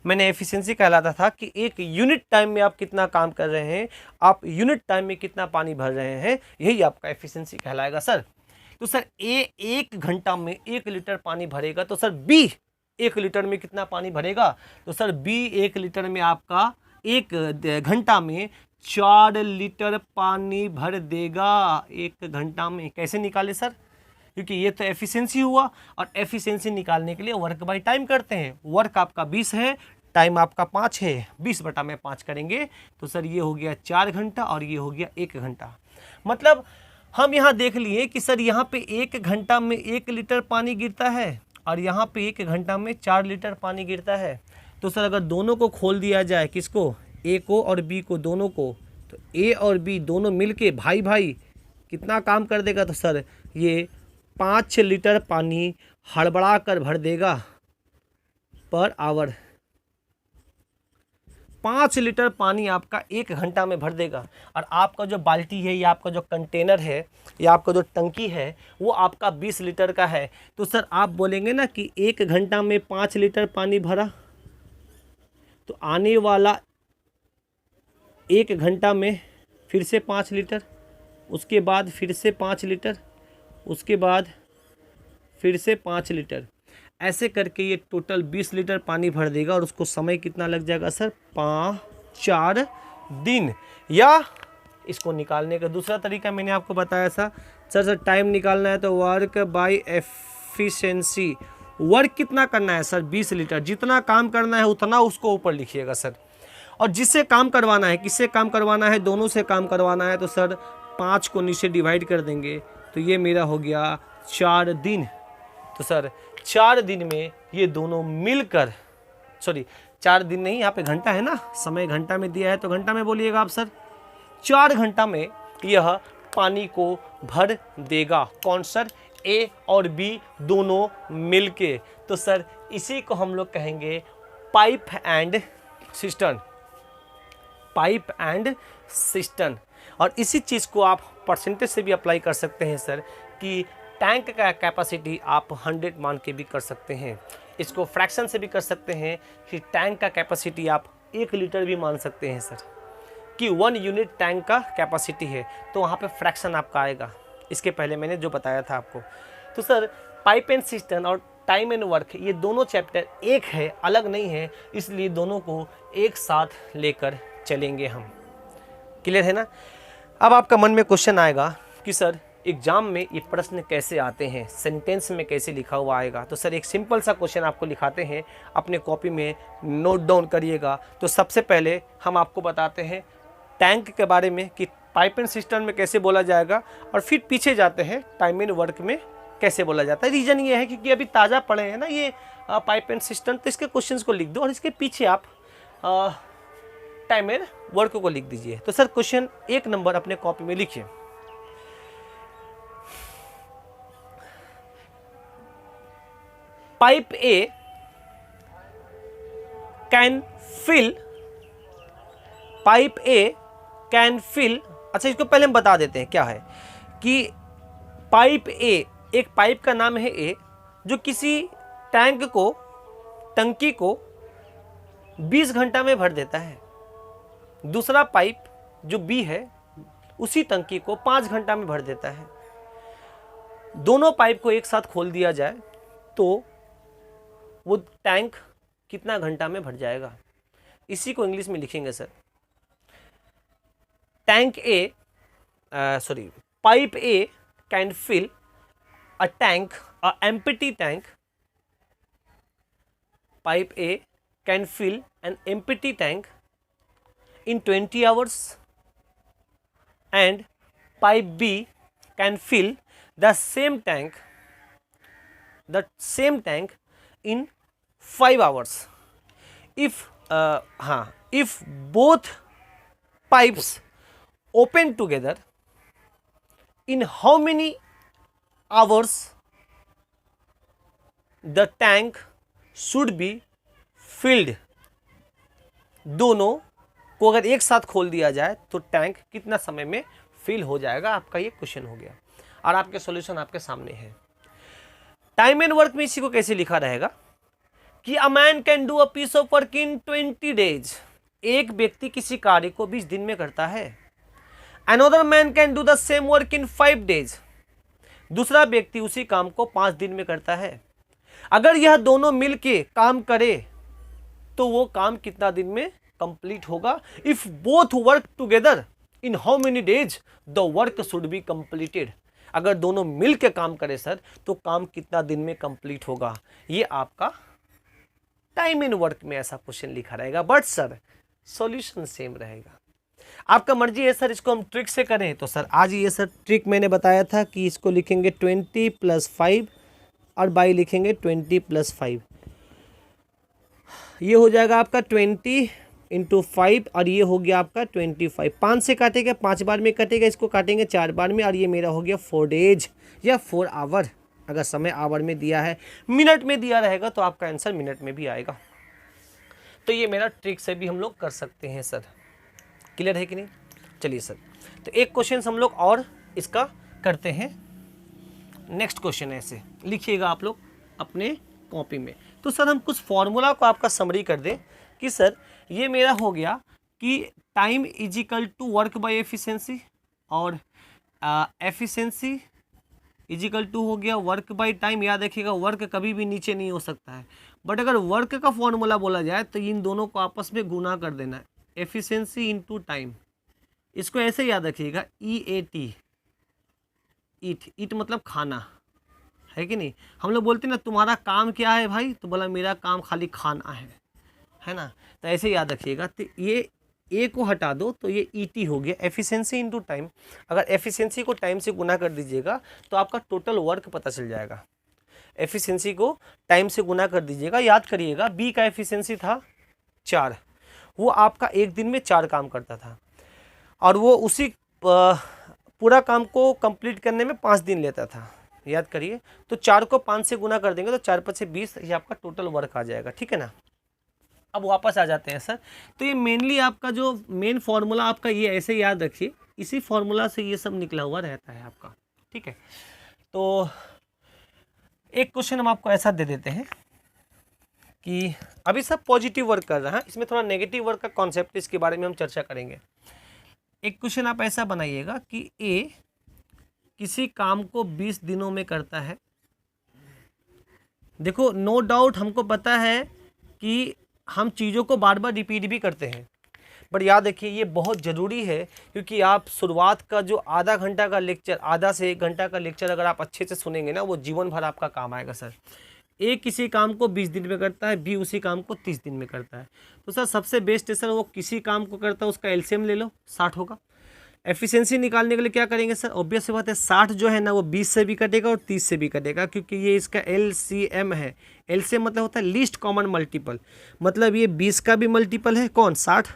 [SPEAKER 1] मैंने एफिशिएंसी कहलाता था कि एक यूनिट टाइम में आप कितना काम कर रहे हैं, आप यूनिट टाइम में कितना पानी भर रहे हैं, यही आपका एफिशिएंसी कहलाएगा सर। तो सर ए 1 घंटा में 1 लीटर पानी भरेगा, तो सर बी 1 लीटर में कितना पानी भरेगा? तो सर बी 1 लीटर में आपका 1 घंटा में 4 लीटर पानी भर देगा 1 घंटा में। कैसे निकाले सर? क्योंकि ये तो एफिशिएंसी हुआ, और एफिशिएंसी निकालने के लिए वर्क बाय टाइम करते हैं। वर्क आपका 20 है, टाइम आपका 5 है, 20/5 करेंगे तो सर ये हो गया 4 घंटा और ये हो गया 1 घंटा। मतलब हम यहाँ देख लिए कि सर यहाँ पे 1 घंटा में 1 लीटर पानी गिरता है और यहाँ पे 1 घंटा में 4 लीटर पानी गिरता है। तो सर अगर दोनों को खोल दिया जाए, किसको? ए को और बी को, दोनों को, तो ए और बी दोनों मिलके भाई भाई कितना काम कर देगा? तो सर ये 5 लीटर पानी हड़बड़ा कर भर देगा पर आवर। 5 लीटर पानी आपका 1 घंटा में भर देगा। और आपका जो बाल्टी है या आपका जो कंटेनर है या आपका जो टंकी है वो आपका 20 लीटर का है। तो सर आप बोलेंगे ना कि 1 घंटा में 5 लीटर पानी भरा, तो आने वाला 1 घंटा में फिर से 5 लीटर, उसके बाद फिर से 5 लीटर, उसके बाद फिर से 5 लीटर, ऐसे करके ये टोटल 20 लीटर पानी भर देगा। और उसको समय कितना लग जाएगा सर? 4 दिन। या इसको निकालने का दूसरा तरीका मैंने आपको बताया था सर टाइम निकालना है तो वर्क बाय एफिशिएंसी। वर्क कितना करना है सर? 20 लीटर। जितना काम करना है उतना उसको ऊपर लिखिएगा सर। और जिससे काम करवाना है, किससे काम करवाना है? दोनों से काम करवाना है, तो सर 5 को नीचे डिवाइड कर देंगे तो ये मेरा हो गया 4 दिन। तो सर 4 दिन में ये दोनों मिलकर, सॉरी 4 दिन नहीं, यहाँ पे घंटा है ना, समय घंटा में दिया है तो घंटा में बोलिएगा आप सर। 4 घंटा में यह पानी को भर देगा। कौन सर? ए और बी दोनों मिलके। तो सर इसी को हम लोग कहेंगे pipe and cistern. Pipe and cistern. और इसी चीज़ को आप परसेंटेज से भी अप्लाई कर सकते हैं सर, कि टैंक का कैपेसिटी आप 100 मान के भी कर सकते हैं। इसको फ्रैक्शन से भी कर सकते हैं कि टैंक का कैपेसिटी आप 1 लीटर भी मान सकते हैं सर, कि 1 यूनिट टैंक का कैपेसिटी है, तो वहाँ पे फ्रैक्शन आपका आएगा। इसके पहले मैंने जो बताया था आपको। तो सर पाइप एंड सिस्टर्न और टाइम एंड वर्क ये दोनों चैप्टर एक है, अलग नहीं है, इसलिए दोनों को एक साथ लेकर चलेंगे हम। क्लियर है ना? अब आपका मन में क्वेश्चन आएगा कि सर एग्जाम में ये प्रश्न कैसे आते हैं, सेंटेंस में कैसे लिखा हुआ आएगा। तो सर एक सिंपल सा क्वेश्चन आपको लिखाते हैं, अपने कॉपी में नोट डाउन करिएगा। तो सबसे पहले हम आपको बताते हैं टैंक के बारे में कि पाइप एंड सिस्टम में कैसे बोला जाएगा, और फिर पीछे जाते हैं टाइम एंड वर्क में कैसे बोला जाता है। रीज़न ये है क्योंकि अभी ताज़ा पढ़े हैं ना ये पाइप एंड सिस्टम, तो इसके क्वेश्चंस को लिख दो और इसके पीछे आप टाइम एंड वर्क को लिख दीजिए। तो सर क्वेश्चन 1 नंबर अपने कॉपी में लिखिए। Pipe A can fill, pipe A can fill. अच्छा इसको पहले हम बता देते हैं क्या है, कि पाइप ए, एक पाइप का नाम है ए, जो किसी टैंक को, टंकी को 20 घंटा में भर देता है। दूसरा पाइप जो बी है उसी टंकी को 5 घंटा में भर देता है। दोनों पाइप को एक साथ खोल दिया जाए तो वो टैंक कितना घंटा में भर जाएगा, इसी को इंग्लिश में लिखेंगे sir. Tank A, sorry, pipe A can fill a tank, a empty tank. Pipe A can fill an empty tank in 20 hours, and pipe B can fill the same tank in 5 hours. If if both pipes open together, in how many hours the tank should be filled? दोनों को अगर एक साथ खोल दिया जाए तो tank कितना समय में फिल हो जाएगा, आपका ये क्वेश्चन हो गया। और आपके सॉल्यूशन आपके सामने है। टाइम एंड वर्क में इसी को कैसे लिखा रहेगा कि a man can do a piece of work in 20 days। एक व्यक्ति किसी कार्य को 20 दिन में करता है। Another man can do the same work in 5 days। दूसरा व्यक्ति उसी काम को 5 दिन में करता है। अगर यह दोनों मिलके काम करे तो वो काम कितना दिन में कंप्लीट होगा? If both work together in how many days the work should be completed. अगर दोनों मिलके काम करें सर तो काम कितना दिन में कंप्लीट होगा? ये आपका टाइम एंड वर्क में ऐसा क्वेश्चन लिखा रहेगा, बट सर सॉल्यूशन सेम रहेगा। आपका मर्जी है सर इसको हम ट्रिक से करें, तो सर आज ये सर ट्रिक मैंने बताया था कि इसको लिखेंगे 20 + 5 और बाई लिखेंगे 20 + 5। ये हो जाएगा आपका 20 × 5 और ये हो गया आपका 25। 5 से काटेगा, 5 बार में कटेगा, इसको काटेंगे 4 बार में और ये मेरा हो गया 4 डेज या 4 आवर। अगर समय आवर में दिया है, मिनट में दिया रहेगा तो आपका आंसर मिनट में भी आएगा। तो ये मेरा ट्रिक से भी हम लोग कर सकते हैं सर। क्लियर है कि नहीं? चलिए सर, तो एक क्वेश्चन हम लोग और इसका करते हैं। नेक्स्ट क्वेश्चन है, ऐसे लिखिएगा आप लोग अपने कॉपी में। तो सर हम कुछ फॉर्मूला को आपका समरी कर दें कि सर ये मेरा हो गया कि टाइम = वर्क बाय एफिशिएंसी और एफिशिएंसी = हो गया वर्क बाय टाइम। याद रखिएगा वर्क कभी भी नीचे नहीं हो सकता है, बट अगर वर्क का फॉर्मूला बोला जाए तो इन दोनों को आपस में गुना कर देना है, एफिशिएंसी × टाइम। इसको ऐसे याद रखिएगा EAT, ईट मतलब खाना, है कि नहीं? हम लोग बोलते हैं ना तुम्हारा काम क्या है भाई, तो बोला मेरा काम खाली खाना है ना? तो ऐसे याद रखिएगा। तो ये ए को हटा दो तो ये ET हो गया, एफिशिएंसी × टाइम। अगर एफिशिएंसी को टाइम से गुना कर दीजिएगा तो आपका टोटल वर्क पता चल जाएगा। एफिशिएंसी को टाइम से गुना कर दीजिएगा। याद करिएगा बी का एफिशिएंसी था 4, वो आपका एक दिन में 4 काम करता था और वो उसी पूरा काम को कंप्लीट करने में 5 दिन लेता था। याद करिए, तो 4 को 5 से गुना कर देंगे तो 4 × 5 = 20, ये आपका टोटल वर्क आ जाएगा। ठीक है ना? अब वापस आ जाते हैं सर। तो ये मेनली आपका जो मेन फार्मूला आपका ये ऐसे याद रखिए, इसी फार्मूला से ये सब निकला हुआ रहता है आपका। ठीक है, तो एक क्वेश्चन हम आपको ऐसा दे देते हैं कि अभी सब पॉजिटिव वर्क कर रहा है, इसमें थोड़ा नेगेटिव वर्क का कॉन्सेप्ट, इसके बारे में हम चर्चा करेंगे। एक क्वेश्चन आप ऐसा बनाइएगा कि ए किसी काम को 20 दिनों में करता है। देखो नो डाउट हमको पता है कि हम चीज़ों को बार बार रिपीट भी करते हैं, बट याद रखिए ये बहुत ज़रूरी है, क्योंकि आप शुरुआत का जो आधा घंटा का लेक्चर, आधा से 1 घंटा का लेक्चर अगर आप अच्छे से सुनेंगे ना, वो जीवन भर आपका काम आएगा सर। ए किसी काम को 20 दिन में करता है, बी उसी काम को 30 दिन में करता है। तो सर सबसे बेस्ट है सर, वो किसी काम को करता है उसका एलसीएम ले लो, 60 होगा। एफिशिएंसी निकालने के लिए क्या करेंगे सर? ऑब्वियस सी बात है 60 जो है ना वो 20 से भी कटेगा और 30 से भी कटेगा, क्योंकि ये इसका LCM है। LCM मतलब होता है लीस्ट कॉमन मल्टीपल, मतलब ये 20 का भी मल्टीपल है कौन? 60,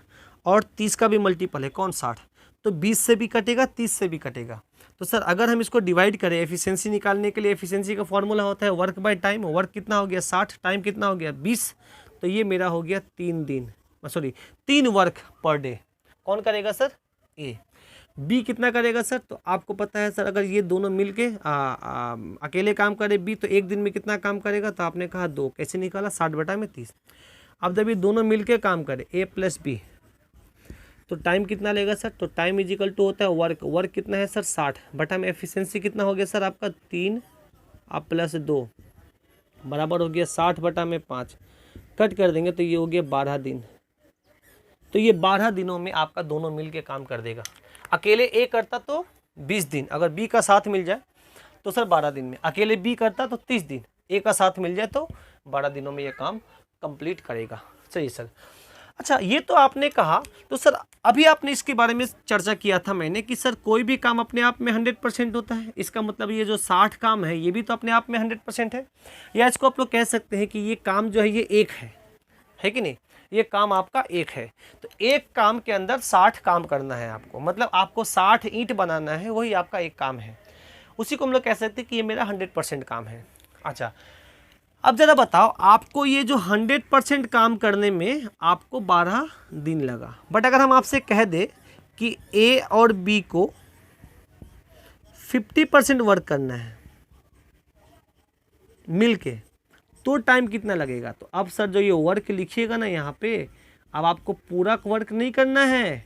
[SPEAKER 1] और 30 का भी मल्टीपल है कौन? 60। तो 20 से भी कटेगा, 30 से भी कटेगा। तो सर अगर हम इसको डिवाइड करें एफिशिएंसी निकालने के लिए, एफिशिएंसी का फॉर्मूला होता है वर्क बाय टाइम। वर्क कितना हो गया? 60, टाइम कितना हो गया? 20। तो ये मेरा हो गया 3 वर्क पर डे। कौन करेगा सर? ए। बी कितना करेगा सर? तो आपको पता है सर, अगर ये दोनों मिलके अकेले काम करे बी, तो एक दिन में कितना काम करेगा? तो आपने कहा 2। कैसे निकाला? 60/30। अब जब ये दोनों मिलके काम करे ए + बी, तो टाइम कितना लेगा सर? तो टाइम = होता है वर्क। वर्क कितना है सर? 60 बटा में एफिशिएंसी कितना हो गया सर आपका? 3 + 2 बराबर हो गया 60/5। कट कर देंगे तो ये हो गया 12 दिन। तो ये 12 दिनों में आपका दोनों मिल के काम कर देगा। अकेले ए करता तो 20 दिन, अगर बी का साथ मिल जाए तो सर 12 दिन में। अकेले बी करता तो 30 दिन, ए का साथ मिल जाए तो 12 दिनों में ये काम कंप्लीट करेगा। सही सर। अच्छा ये तो आपने कहा, तो सर अभी आपने इसके बारे में चर्चा किया था मैंने कि सर कोई भी काम अपने आप में 100% होता है। इसका मतलब ये जो 60 काम है ये भी तो अपने आप में 100% है, या इसको आप लोग कह सकते हैं कि ये काम जो है ये एक है कि नहीं? ये काम आपका एक है। तो एक काम के अंदर 60 काम करना है आपको, मतलब आपको 60 ईंट बनाना है, वही आपका एक काम है। उसी को हम लोग कह सकते हैं कि ये मेरा 100% काम है। अच्छा अब ज़रा बताओ, आपको ये जो 100% काम करने में आपको 12 दिन लगा, बट अगर हम आपसे कह दें कि ए और बी को 50% वर्क करना है मिलके, तो टाइम कितना लगेगा? तो अब सर जो ये वर्क लिखिएगा ना यहाँ पे, अब आपको पूरा वर्क नहीं करना है,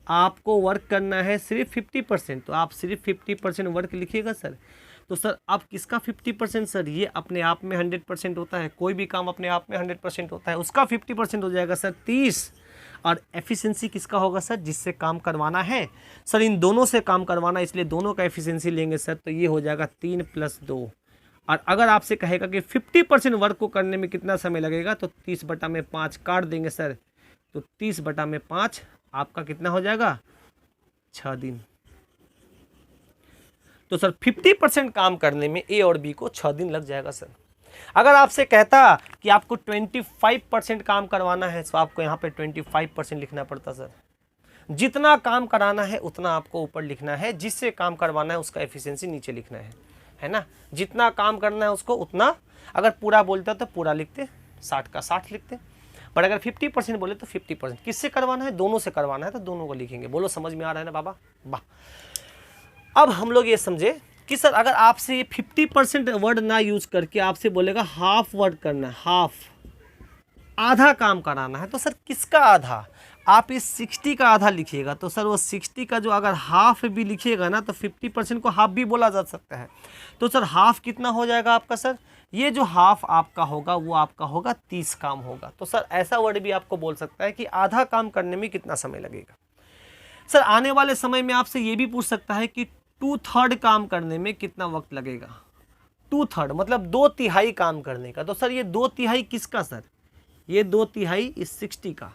[SPEAKER 1] आपको वर्क करना है सिर्फ 50%। तो आप सिर्फ 50% वर्क लिखिएगा सर। तो सर अब किसका 50%? सर ये अपने आप में 100% होता है, कोई भी काम अपने आप में 100% होता है, उसका 50% हो जाएगा सर 30। और एफिशिएंसी किसका होगा सर? जिससे काम करवाना है। सर इन दोनों से काम करवाना, इसलिए दोनों का एफिशिएंसी लेंगे सर, तो ये हो जाएगा 3 + 2। और अगर आपसे कहेगा कि 50% वर्क को करने में कितना समय लगेगा, तो 30/5 काट देंगे सर, तो 30/5 आपका कितना हो जाएगा? 6 दिन। तो सर 50% काम करने में ए और बी को 6 दिन लग जाएगा सर। अगर आपसे कहता कि आपको 25% काम करवाना है, तो आपको यहाँ पे 25% लिखना पड़ता सर। जितना काम कराना है उतना आपको ऊपर लिखना है, जिससे काम करवाना है उसका एफिशिएंसी नीचे लिखना है ना। जितना काम करना है उसको उतना, अगर पूरा बोलते तो पूरा लिखते, 60 का 60 लिखते, पर अगर 50% बोले तो 50%। किससे करवाना है? दोनों से करवाना है, तो दोनों को लिखेंगे। बोलो समझ में आ रहा है ना बाबा? वाह। अब हम लोग ये समझे कि सर अगर आपसे ये 50% वर्ड ना यूज करके आपसे बोलेगा हाफ वर्ड करना है, हाफ, आधा काम कराना है, तो सर किसका आधा? आप इस 60 का आधा लिखिएगा, तो सर वो 60 का जो अगर हाफ भी लिखिएगा ना, तो 50% को हाफ भी बोला जा सकता है। तो सर हाफ कितना हो जाएगा आपका? सर ये जो हाफ आपका होगा वो आपका होगा 30 काम होगा। तो सर ऐसा वर्ड भी आपको बोल सकता है कि आधा काम करने में कितना समय लगेगा। सर आने वाले समय में आपसे ये भी पूछ सकता है कि 2/3 काम करने में कितना वक्त लगेगा। 2/3 मतलब 2/3 काम करने का। तो सर ये 2/3 किसका सर? ये 2/3 इस 60 का,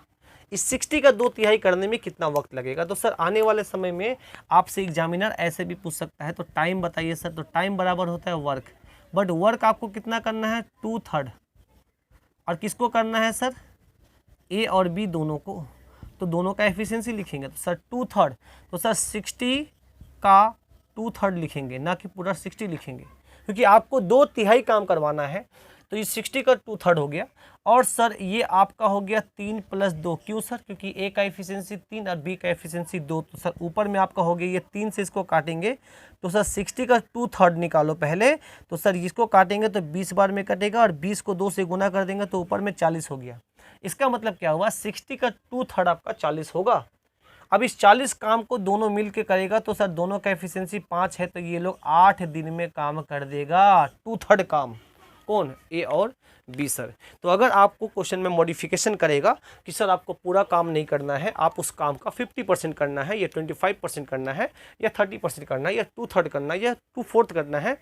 [SPEAKER 1] इस 60 का 2/3 करने में कितना वक्त लगेगा। तो सर आने वाले समय में आपसे एग्जामिनर ऐसे भी पूछ सकता है, तो टाइम बताइए सर। तो टाइम बराबर होता है वर्क, बट वर्क आपको कितना करना है? 2/3। और किसको करना है सर? ए और बी दोनों को। तो दोनों का एफिशिएंसी लिखेंगे, तो सर 2/3, तो सर 60 का 2/3 लिखेंगे, ना कि पूरा 60 लिखेंगे, क्योंकि आपको 2/3 काम करवाना है। तो ये 60 का 2/3 हो गया। और सर ये आपका हो गया 3 + 2। क्यों सर? क्योंकि ए का एफिशिएंसी 3 और बी का एफिशिएंसी 2। तो सर ऊपर में आपका हो गया, ये 3 से इसको काटेंगे, तो सर 60 का 2/3 निकालो पहले। तो सर इसको काटेंगे तो 20 बार में कटेगा, और 20 को 2 से गुना कर देंगे तो ऊपर में 40 हो गया। इसका मतलब क्या हुआ? 60 का 2/3 आपका 40 होगा। अब इस 40 काम को दोनों मिल के करेगा, तो सर दोनों का एफिशिएंसी 5 है, तो ये लोग 8 दिन में काम कर देगा 2/3 काम। कौन? ए और बी सर। तो अगर आपको क्वेश्चन में मॉडिफिकेशन करेगा कि सर आपको पूरा काम नहीं करना है, आप उस काम का 50% करना है, या 25% करना है, या 30% करना है, या 2/3 करना है, या 2/4 करना है,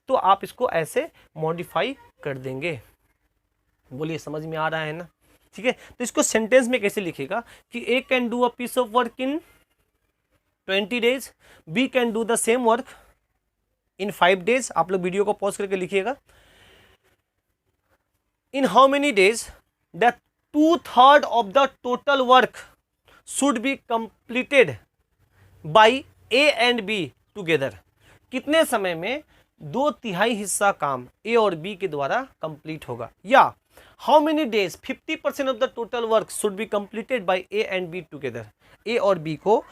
[SPEAKER 1] तो आप इसको ऐसे मॉडिफाई कर देंगे। बोलिए समझ में आ रहा है ना? ठीक है। तो इसको सेंटेंस में कैसे लिखेगा कि A can do a piece of work in 20 days, B can do the same work in 5 days। आप लोग वीडियो को पॉज करके लिखिएगा। In how many days the 2/3 of the total work should be completed by A and B together. कितने समय में 2/3 हिस्सा काम ए और बी के द्वारा कंप्लीट होगा। या how many days 50% of the total work should be completed by A and B together. A और बी को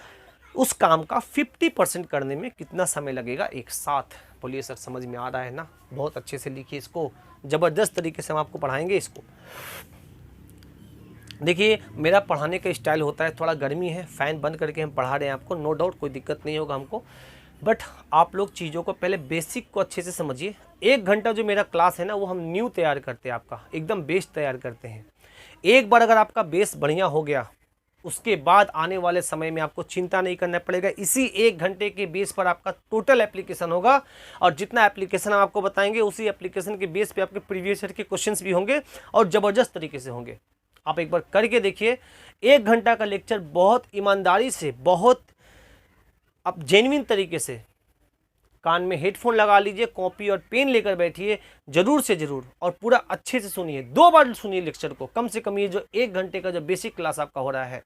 [SPEAKER 1] उस काम का 50% करने में कितना समय लगेगा एक साथ। बोलिए सर समझ में आ रहा है ना? बहुत अच्छे से लिखिए इसको, जबरदस्त तरीके से हम आपको पढ़ाएंगे इसको। देखिए मेरा पढ़ाने का स्टाइल होता है, थोड़ा गर्मी है, फ़ैन बंद करके हम पढ़ा रहे हैं आपको, नो डाउट कोई दिक्कत नहीं होगा हमको, बट आप लोग चीज़ों को पहले बेसिक को अच्छे से समझिए। 1 घंटा जो मेरा क्लास है ना, वो हम न्यू तैयार करते हैं, आपका एकदम बेस तैयार करते हैं। एक बार अगर आपका बेस बढ़िया हो गया, उसके बाद आने वाले समय में आपको चिंता नहीं करना पड़ेगा। इसी 1 घंटे के बेस पर आपका टोटल एप्लीकेशन होगा, और जितना एप्लीकेशन हम आपको बताएंगे उसी एप्लीकेशन के बेस पे आपके प्रीवियस ईयर के क्वेश्चंस भी होंगे, और ज़बरदस्त तरीके से होंगे। आप एक बार करके देखिए। 1 घंटा का लेक्चर बहुत ईमानदारी से, बहुत अब जेन्युइन तरीके से, कान में हेडफोन लगा लीजिए, कॉपी और पेन लेकर बैठिए, जरूर से जरूर, और पूरा अच्छे से सुनिए। 2 बार सुनिए लेक्चर को कम से कम, ये जो 1 घंटे का जो बेसिक क्लास आपका हो रहा है।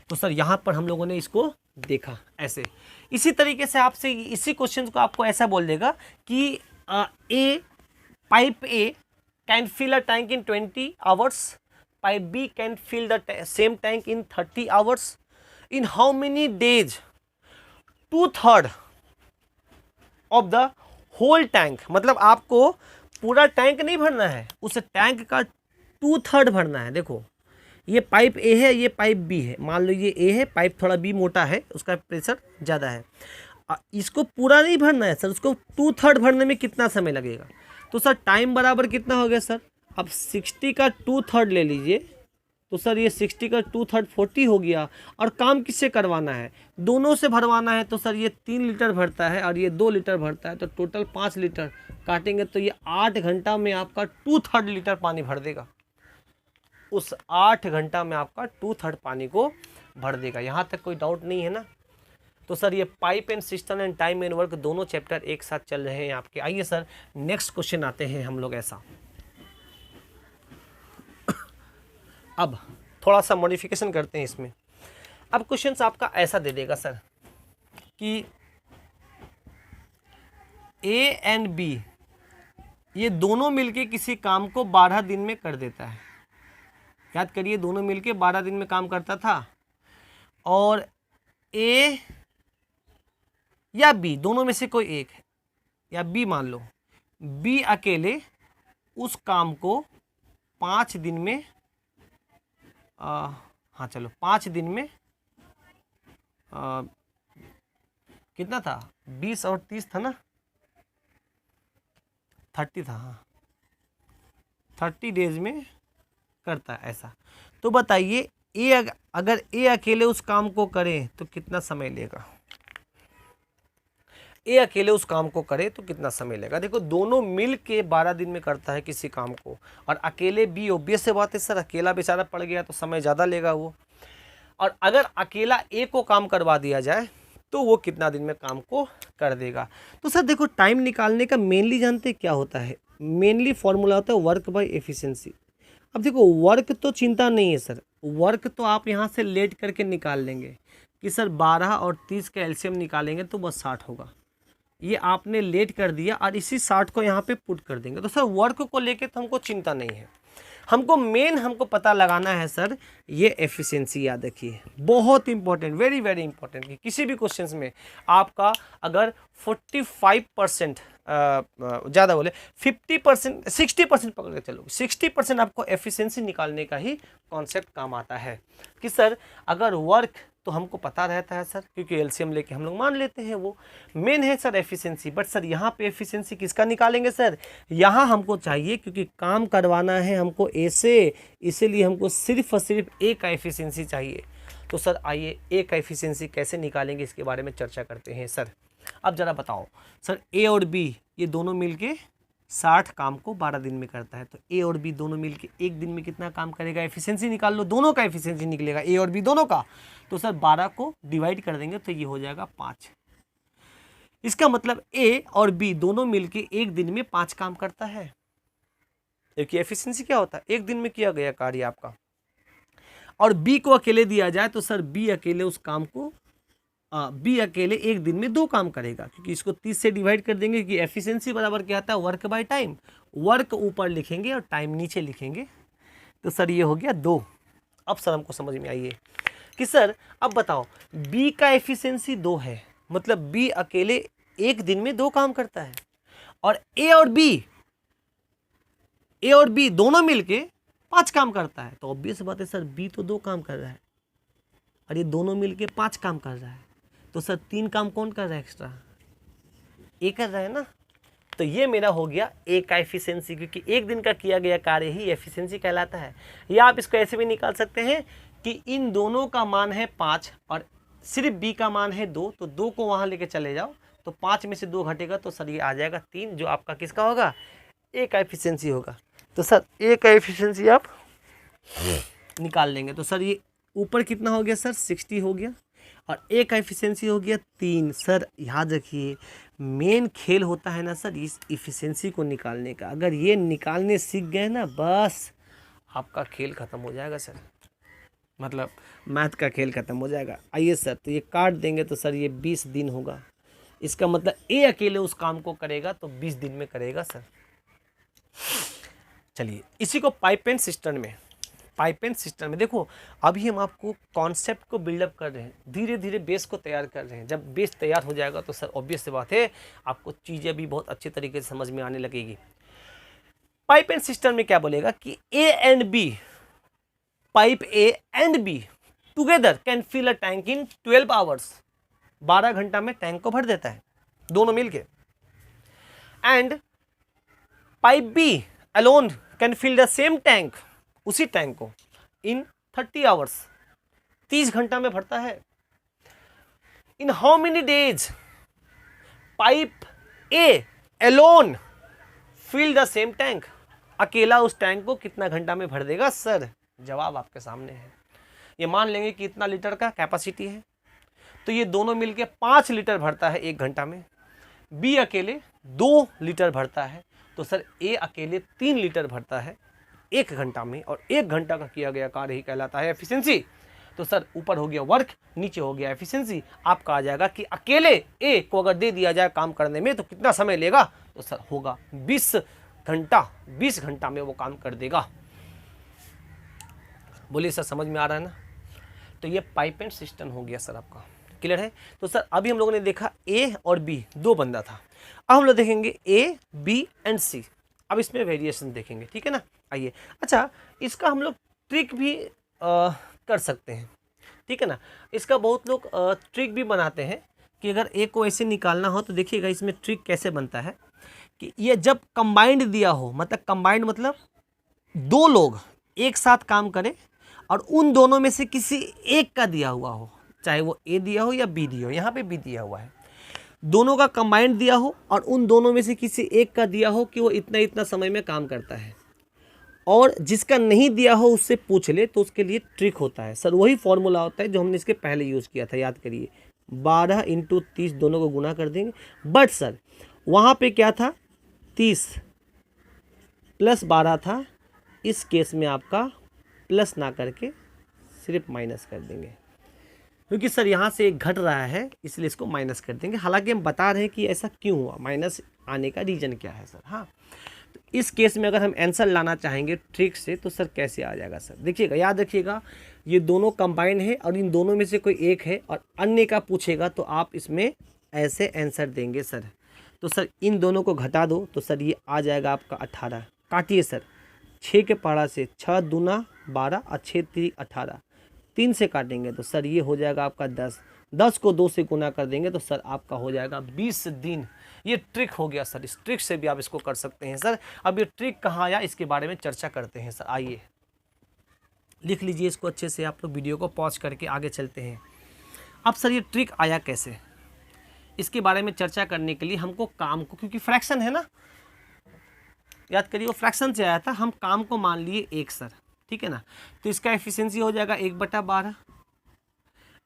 [SPEAKER 1] तो सर यहाँ पर हम लोगों ने इसको देखा ऐसे। इसी तरीके से आपसे इसी क्वेश्चन को आपको ऐसा बोल देगा कि pipe A can fill a tank in 20 hours, pipe B can fill the same tank in 30 hours, in how many days 2/3 of the whole tank. मतलब आपको पूरा टैंक नहीं भरना है, उस टैंक का 2/3 भरना है। देखो ये पाइप ए है, ये पाइप बी है, मान लो ये ए है, पाइप थोड़ा बी मोटा है, उसका प्रेशर ज़्यादा है, इसको पूरा नहीं भरना है सर, उसको 2/3 भरने में कितना समय लगेगा। तो सर टाइम बराबर कितना हो गया सर, अब 60 का 2/3 ले लीजिए, तो सर ये 60 का 2/3 40 हो गया। और काम किससे करवाना है, दोनों से भरवाना है। तो सर ये 3 लीटर भरता है और ये 2 लीटर भरता है, तो टोटल 5 लीटर काटेंगे तो ये 8 घंटा में आपका 2/3 लीटर पानी भर देगा। उस 8 घंटा में आपका 2/3 पानी को भर देगा। यहाँ तक कोई डाउट नहीं है ना। तो सर ये pipe and system and time and work दोनों चैप्टर एक साथ चल रहे हैं आपके। आइए सर नेक्स्ट क्वेश्चन आते हैं हम लोग ऐसा। अब थोड़ा सा मॉडिफिकेशन करते हैं इसमें। अब क्वेश्चंस आपका ऐसा दे देगा सर कि ए एंड बी ये दोनों मिलके किसी काम को 12 दिन में कर देता है। याद करिए, दोनों मिलके 12 दिन में काम करता था। और ए या बी दोनों में से कोई एक है, या बी मान लो, बी अकेले उस काम को 5 दिन में हाँ चलो 5 दिन में कितना था, 20 और 30 था ना, 30 था, हाँ 30 डेज में करता है ऐसा। तो बताइए ए अगर ए अकेले उस काम को करे तो कितना समय लेगा, ए अकेले उस काम को करे तो कितना समय लेगा। देखो दोनों मिल के 12 दिन में करता है किसी काम को, और अकेले बी ऑब्वियस से बात है सर, अकेला बेचारा पड़ गया तो समय ज़्यादा लेगा वो। और अगर अकेला ए को काम करवा दिया जाए तो वो कितना दिन में काम को कर देगा। तो सर देखो टाइम निकालने का मेनली जानते क्या होता है, मेनली फॉर्मूला होता है वर्क बाय एफिशिएंसी। अब देखो वर्क तो चिंता नहीं है सर, वर्क तो आप यहाँ से लेट करके निकाल लेंगे कि सर 12 और 30 का एलसीएम निकालेंगे तो बस 60 होगा। ये आपने लेट कर दिया और इसी 60 को यहाँ पे पुट कर देंगे। तो सर वर्क को लेके तो हमको चिंता नहीं है, हमको पता लगाना है सर ये एफिशिएंसी। याद रखिए बहुत इंपॉर्टेंट, वेरी वेरी इंपॉर्टेंट कि किसी भी क्वेश्चंस में आपका अगर 45% ज़्यादा बोले 50% 60% पकड़ के चलो, 60% आपको एफिशिएंसी निकालने का ही कॉन्सेप्ट काम आता है। कि सर अगर वर्क तो हमको पता रहता है सर, क्योंकि एलसीएम लेके हम लोग मान लेते हैं वो मेन है सर एफिशिएंसी। बट सर यहाँ पे एफिशिएंसी किसका निकालेंगे सर, यहाँ हमको चाहिए क्योंकि काम करवाना है हमको ए से, इसीलिए हमको सिर्फ और सिर्फ ए का एफिशिएंसी चाहिए। तो सर आइए ए का एफिशिएंसी कैसे निकालेंगे इसके बारे में चर्चा करते हैं सर। अब ज़रा बताओ सर, ए और बी ये दोनों मिलके 60 काम को 12 दिन में करता है, तो ए और बी दोनों मिलके एक दिन में कितना काम करेगा, एफिशिएंसी निकाल लो, दोनों का एफिशिएंसी निकलेगा ए और बी दोनों का। तो सर 12 को डिवाइड कर देंगे तो ये हो जाएगा 5। इसका मतलब ए और बी दोनों मिलके एक दिन में 5 काम करता है। देखिए एफिशिएंसी क्या होता है, एक दिन में किया गया कार्य आपका। और बी को अकेले दिया जाए तो सर बी अकेले उस काम को बी अकेले एक दिन में 2 काम करेगा, क्योंकि इसको 30 से डिवाइड कर देंगे कि एफिशिएंसी बराबर क्या आता है, वर्क बाय टाइम। वर्क ऊपर लिखेंगे और टाइम नीचे लिखेंगे, तो सर ये हो गया 2। अब सर हमको समझ में आइए कि सर अब बताओ बी का एफिशिएंसी 2 है, मतलब बी अकेले एक दिन में 2 काम करता है, और ए और बी दोनों मिलके 5 काम करता है। तो ऑब्वियस बात है सर बी तो 2 काम कर रहा है और ये दोनों मिलके 5 काम कर रहा है, तो सर 3 काम कौन कर रहा है एक्स्ट्रा, ए कर रहा है ना। तो ये मेरा हो गया ए का एफिशिएंसी, क्योंकि एक दिन का किया गया कार्य ही एफिशिएंसी कहलाता है। या आप इसको ऐसे भी निकाल सकते हैं कि इन दोनों का मान है 5 और सिर्फ बी का मान है 2, तो 2 को वहाँ लेके चले जाओ तो 5 में से 2 घटेगा तो सर ये आ जाएगा 3, जो आपका किसका होगा, ए का एफिशिएंसी होगा। तो सर ए का एफिशिएंसी आप निकाल लेंगे। तो सर ये ऊपर कितना हो गया सर 60 हो गया, और ए का एफिशिएंसी हो गया 3। सर याद रखिए मेन खेल होता है ना सर इस एफिशिएंसी को निकालने का। अगर ये निकालने सीख गए ना बस आपका खेल ख़त्म हो जाएगा सर, मतलब मैथ का खेल ख़त्म हो जाएगा। आइए सर तो ये काट देंगे तो सर ये 20 दिन होगा। इसका मतलब ए अकेले उस काम को करेगा तो 20 दिन में करेगा सर। चलिए इसी को पाइप एंड सिस्टम में देखो, अभी हम आपको कॉन्सेप्ट को बिल्डअप कर रहे हैं, धीरे धीरे बेस को तैयार कर रहे हैं। जब बेस तैयार हो जाएगा तो सर ऑब्वियस सी बात है आपको चीज़ें भी बहुत अच्छे तरीके से समझ में आने लगेगी। पाइप एंड सिस्टम में क्या बोलेगा कि A and B, pipe A and B together can fill a tank in 12 hours. 12 घंटा में टैंक को भर देता है, दोनों मिलके। And pipe B alone can fill the same tank, उसी टैंक को इन 30 आवर्स, 30 घंटा में भरता है। In how many days pipe A alone fill the same tank, अकेला उस टैंक को कितना घंटा में भर देगा सर? जवाब आपके सामने है। ये मान लेंगे कि इतना लीटर का कैपेसिटी है, तो ये दोनों मिलके 5 लीटर भरता है 1 घंटा में। बी अकेले 2 लीटर भरता है, तो सर ए अकेले 3 लीटर भरता है 1 घंटा में, और 1 घंटा का किया गया कार्य ही कहलाता है एफिशिएंसी। तो सर ऊपर हो गया वर्क, नीचे हो गया एफिशिएंसी। आपका आ जाएगा कि अकेले ए को अगर दे दिया जाए काम करने में तो कितना समय लेगा, तो सर होगा 20 घंटा, 20 घंटा में वो काम कर देगा। बोलिए सर समझ में आ रहा है ना? तो ये पाइप एंड सिस्टम हो गया सर आपका, क्लियर है? तो सर अभी हम लोगों ने देखा ए और बी, 2 बंदा था। अब हम लोग देखेंगे ए बी एंड सी। अब इसमें वेरिएशन देखेंगे, ठीक है ना? आइए, अच्छा इसका हम लोग ट्रिक भी कर सकते हैं, ठीक है ना? इसका बहुत लोग ट्रिक भी बनाते हैं कि अगर ए को ऐसे निकालना हो तो देखिएगा इसमें ट्रिक कैसे बनता है कि ये जब कंबाइंड दिया हो, मतलब कंबाइंड मतलब 2 लोग एक साथ काम करें और उन दोनों में से किसी एक का दिया हुआ हो, चाहे वो ए दिया हो या बी दिया हो, यहाँ पे बी दिया हुआ है, दोनों का कंबाइंड दिया हो और उन दोनों में से किसी एक का दिया हो कि वो इतना इतना समय में काम करता है, और जिसका नहीं दिया हो उससे पूछ ले, तो उसके लिए ट्रिक होता है सर। वही फॉर्मूला होता है जो हमने इसके पहले यूज़ किया था, याद करिए। 12 × 30 दोनों को गुना कर देंगे। बट सर वहाँ पे क्या था, 30 + 12 था। इस केस में आपका प्लस ना करके सिर्फ माइनस कर देंगे, क्योंकि सर यहाँ से एक घट रहा है इसलिए इसको माइनस कर देंगे। हालांकि हम बता रहे हैं कि ऐसा क्यों हुआ, माइनस आने का रीज़न क्या है सर। हाँ, तो इस केस में अगर हम आंसर लाना चाहेंगे ट्रिक से तो सर कैसे आ जाएगा सर? देखिएगा, याद रखिएगा, ये दोनों कंबाइंड है और इन दोनों में से कोई एक है और अन्य का पूछेगा तो आप इसमें ऐसे आंसर देंगे सर। तो सर इन दोनों को घटा दो तो सर ये आ जाएगा आपका 18। काटिए सर, 6 के पहाड़ा से 6 दूना 12 और 6 3 18, 3 से काटेंगे तो सर ये हो जाएगा आपका 10। 10 को 2 से गुना कर देंगे तो सर आपका हो जाएगा 20 दिन। ये ट्रिक हो गया सर, इस ट्रिक से भी आप इसको कर सकते हैं सर। अब ये ट्रिक कहाँ आया इसके बारे में चर्चा करते हैं सर। आइए लिख लीजिए इसको अच्छे से, आप लोग वीडियो को पॉज करके आगे चलते हैं। अब सर ये ट्रिक आया कैसे, इसके बारे में चर्चा करने के लिए हमको काम को, क्योंकि फ्रैक्शन है ना, याद करिए वो फ्रैक्शन से आया था, हम काम को मान लिए 1 सर, ठीक है ना? तो इसका एफिशिएंसी हो जाएगा 1/12,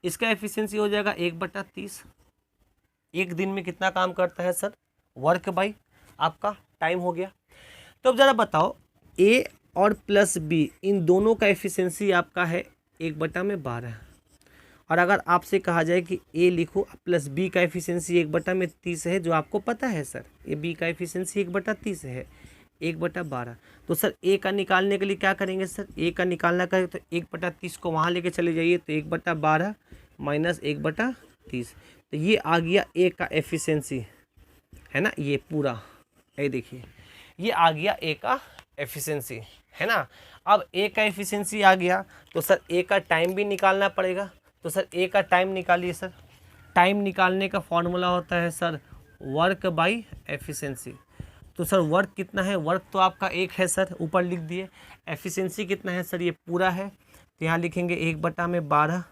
[SPEAKER 1] इसका एफिशिएंसी हो जाएगा 1/30। एक दिन में कितना काम करता है सर? वर्क बाई आपका टाइम हो गया। तो अब ज़रा बताओ, ए और प्लस बी इन दोनों का एफिशिएंसी आपका है 1/12, और अगर आपसे कहा जाए कि ए लिखो प्लस बी का एफिशिएंसी 1/30 है, जो आपको पता है सर, ये बी का एफिशिएंसी 1/30 है, 1/12। तो सर ए का निकालने के लिए क्या करेंगे सर? ए का निकालना करें तो 1/30 को वहाँ लेके चले जाइए, तो 1/12 माइनस 1/30, तो ये आ गया ए का एफिशिएंसी, है ना? ये पूरा, ये देखिए ये आ गया ए का एफिशिएंसी, है ना? अब ए का एफिशिएंसी आ गया तो सर ए का टाइम भी निकालना पड़ेगा। तो सर ए का टाइम निकालिए सर। टाइम निकालने का फॉर्मूला होता है सर वर्क बाई एफिशिएंसी। तो सर वर्क कितना है? वर्क तो आपका 1 है सर, ऊपर लिख दिए। एफिशिएंसी कितना है सर? ये पूरा है, तो यहाँ लिखेंगे 1/12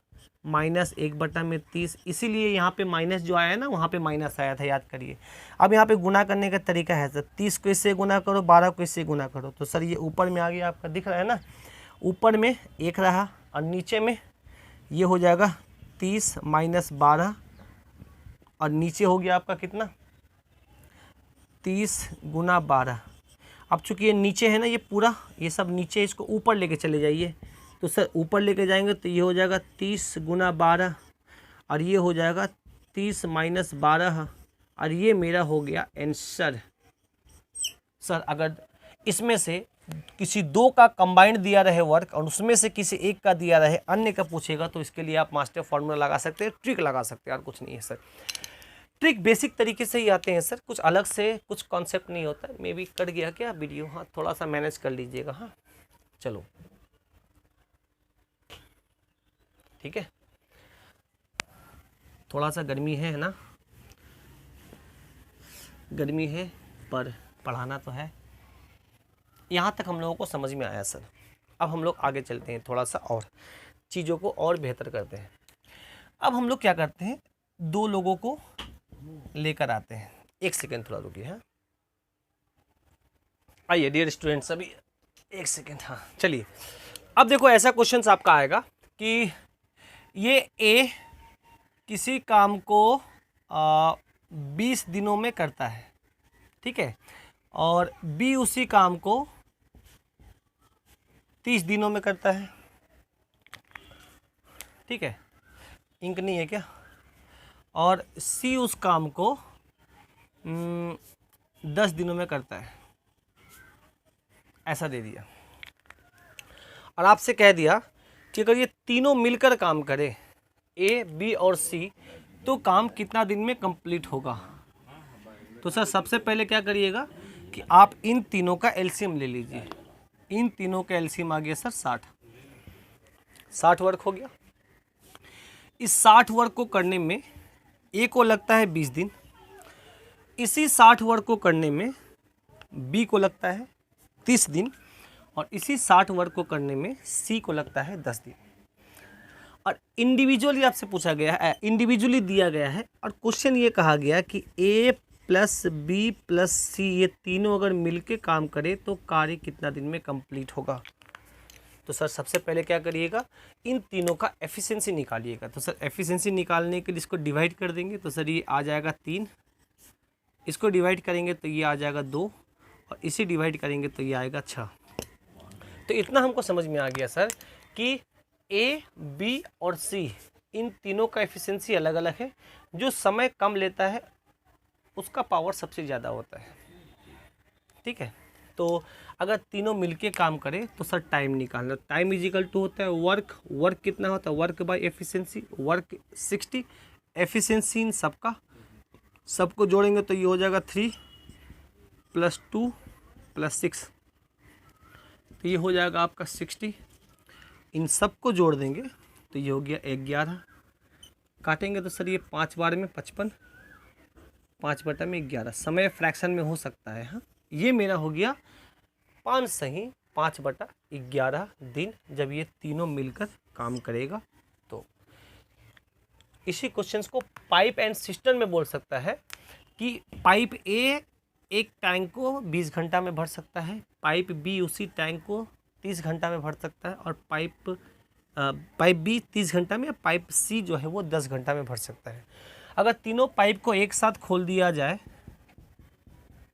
[SPEAKER 1] माइनस 1/30। इसीलिए यहाँ पे माइनस जो आया है ना, वहाँ पे माइनस आया था, याद करिए। अब यहाँ पे गुना करने का तरीका है सर, 30 को इससे गुना करो, 12 को इससे गुना करो, तो सर ये ऊपर में आ गया आपका, दिख रहा है ना? ऊपर में 1 रहा और नीचे में ये हो जाएगा 30 माइनस 12, और नीचे हो गया आपका कितना? 30 गुना 12। अब चूंकि ये नीचे है ना, ये पूरा ये सब नीचे, इसको ऊपर लेके चले जाइए, तो सर ऊपर लेके जाएंगे तो ये हो जाएगा 30 गुना 12, और ये हो जाएगा 30 माइनस 12, और ये मेरा हो गया आंसर। सर अगर इसमें से किसी 2 का कंबाइंड दिया रहे वर्क और उसमें से किसी एक का दिया रहे, अन्य का पूछेगा, तो इसके लिए आप मास्टर फॉर्मूला लगा सकते हैं, ट्रिक लगा सकते हैं, और कुछ नहीं है सर। ट्रिक बेसिक तरीके से ही आते हैं सर, कुछ अलग से कुछ कॉन्सेप्ट नहीं होता। मे बी कट गया क्या वीडियो? हाँ, थोड़ा सा मैनेज कर लीजिएगा। हाँ चलो ठीक है। थोड़ा सा गर्मी है ना, गर्मी है पर पढ़ाना तो है। यहाँ तक हम लोगों को समझ में आया सर। अब हम लोग आगे चलते हैं, थोड़ा सा और चीज़ों को और बेहतर करते हैं। अब हम लोग क्या करते हैं, दो लोगों को लेकर आते हैं। एक सेकेंड थोड़ा रुकिए। हाँ आइए डियर स्टूडेंट्स, अभी एक सेकेंड। हाँ चलिए, अब देखो ऐसा क्वेश्चन आपका आएगा कि ये ए किसी काम को 20 दिनों में करता है, ठीक है, और बी उसी काम को 30 दिनों में करता है, ठीक है, इंक नहीं है क्या, और सी उस काम को 10 दिनों में करता है, ऐसा दे दिया। और आपसे कह दिया कि अगर ये तीनों मिलकर काम करें, ए बी और सी, तो काम कितना दिन में कंप्लीट होगा। तो सर सबसे पहले क्या करिएगा कि आप इन तीनों का एलसीएम ले लीजिए। इन तीनों का एलसीएम आ गया सर 60 वर्क हो गया। इस 60 वर्क को करने में ए को लगता है 20 दिन, इसी 60 वर्क को करने में बी को लगता है 30 दिन, और इसी 60 वर्क को करने में सी को लगता है 10 दिन। और इंडिविजुअली आपसे पूछा गया है, इंडिविजुअली दिया गया है, और क्वेश्चन ये कहा गया कि ए प्लस बी प्लस सी ये तीनों अगर मिलके काम करे तो कार्य कितना दिन में कंप्लीट होगा। तो सर सबसे पहले क्या करिएगा, इन तीनों का एफिशिएंसी निकालिएगा। तो सर एफिशिएंसी निकालने के लिए इसको डिवाइड कर देंगे, तो सर ये आ जाएगा 3, इसको डिवाइड करेंगे तो ये आ जाएगा 2, और इसे डिवाइड करेंगे तो ये आएगा 6। तो इतना हमको समझ में आ गया सर कि ए बी और सी इन तीनों का एफिशिएंसी अलग अलग है। जो समय कम लेता है उसका पावर सबसे ज़्यादा होता है, ठीक है। तो अगर तीनों मिलके काम करें तो सर टाइम निकालना, टाइम इजिकल टू होता है वर्क, वर्क कितना होता है, work by efficiency, work 60, efficiency इन सबको जोड़ेंगे तो ये हो जाएगा 3 + 2 + 6, तो ये हो जाएगा आपका 60। इन सबको जोड़ देंगे तो ये हो गया 11, काटेंगे तो सर ये 5 बार में 55, 5/11, समय फ्रैक्शन में हो सकता है। हाँ ये मेरा हो गया 5 सही 5/11 दिन जब ये तीनों मिलकर काम करेगा। तो इसी क्वेश्चंस को पाइप एंड सिस्टम में बोल सकता है कि पाइप ए एक टैंक को 20 घंटा में भर सकता है, पाइप बी उसी टैंक को 30 घंटा में भर सकता है, और पाइप बी 30 घंटा में, पाइप सी जो है वो 10 घंटा में भर सकता है। अगर तीनों पाइप को एक साथ खोल दिया जाए,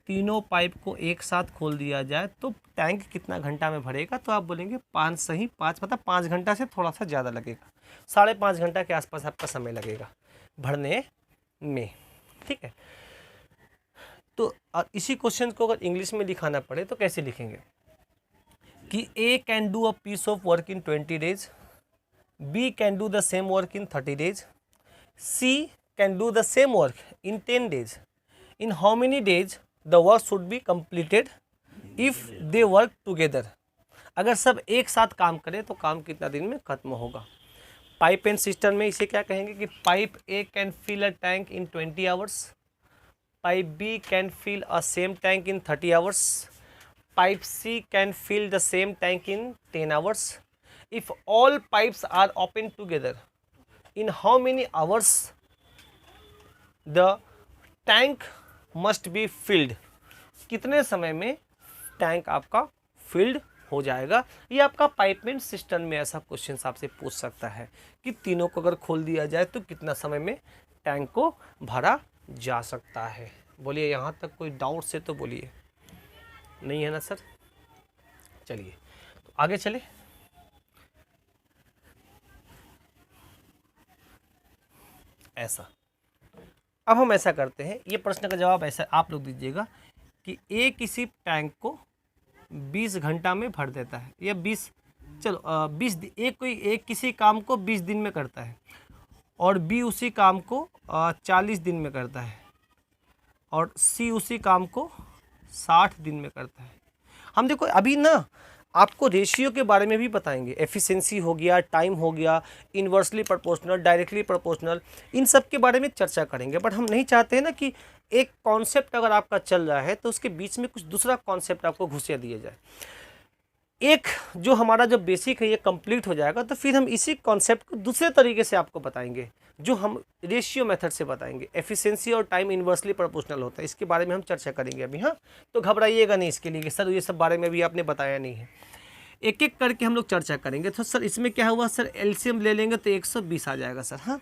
[SPEAKER 1] तीनों पाइप को एक साथ खोल दिया जाए तो टैंक कितना घंटा में भरेगा, तो आप बोलेंगे 5 सही 5, मतलब 5 घंटा से थोड़ा सा ज़्यादा लगेगा, 5.5 घंटा के आसपास आपका समय लगेगा भरने में, ठीक है। तो इसी क्वेश्चन को अगर इंग्लिश में लिखाना पड़े तो कैसे लिखेंगे कि A can do a piece of work in 20 days, B can do the same work in 30 days, C can do the same work in 10 days, in how many days the work should be completed if they work together. अगर सब एक साथ काम करें तो काम कितना दिन में खत्म होगा। पाइप एंड सिस्टम में इसे क्या कहेंगे कि pipe A can fill a tank in 20 hours, pipe B can fill a same tank in 30 hours, pipe C can fill the same tank in 10 hours। If all pipes are open together, in how many hours the tank must be filled, कितने समय में tank आपका field हो जाएगा। ये आपका पाइपमेंट system में ऐसा क्वेश्चन आपसे पूछ सकता है कि तीनों को अगर खोल दिया जाए तो कितना समय में टैंक को भरा जा सकता है। बोलिए यहाँ तक कोई डाउट से तो बोलिए, नहीं है ना सर। चलिए तो आगे चले। ऐसा अब हम ऐसा करते हैं, ये प्रश्न का जवाब ऐसा आप लोग दीजिएगा कि ए किसी टैंक को 20 घंटा में भर देता है, या 20 चलो 20 एक किसी काम को 20 दिन में करता है, और बी उसी काम को 40 दिन में करता है, और सी उसी काम को 60 दिन में करता है। हम देखो अभी ना आपको रेशियो के बारे में भी बताएंगे, एफिशिएंसी हो गया, टाइम हो गया, इन्वर्सली प्रोपोर्शनल, डायरेक्टली प्रोपोर्शनल, इन सब के बारे में चर्चा करेंगे। बट हम नहीं चाहते हैं ना कि एक कॉन्सेप्ट अगर आपका चल रहा है तो उसके बीच में कुछ दूसरा कॉन्सेप्ट आपको घुसिया दिया जाए। एक जो हमारा जो बेसिक है ये कंप्लीट हो जाएगा तो फिर हम इसी कॉन्सेप्ट को दूसरे तरीके से आपको बताएंगे, जो हम रेशियो मेथड से बताएंगे। एफिशिएंसी और टाइम इन्वर्सली प्रोपोर्शनल होता है, इसके बारे में हम चर्चा करेंगे अभी। हाँ, तो घबराइएगा नहीं इसके लिए कि सर ये सब बारे में भी आपने बताया नहीं है, एक एक करके हम लोग चर्चा करेंगे। तो सर इसमें क्या हुआ सर, एलसीएम ले लेंगे तो 120 आ जाएगा सर। हाँ,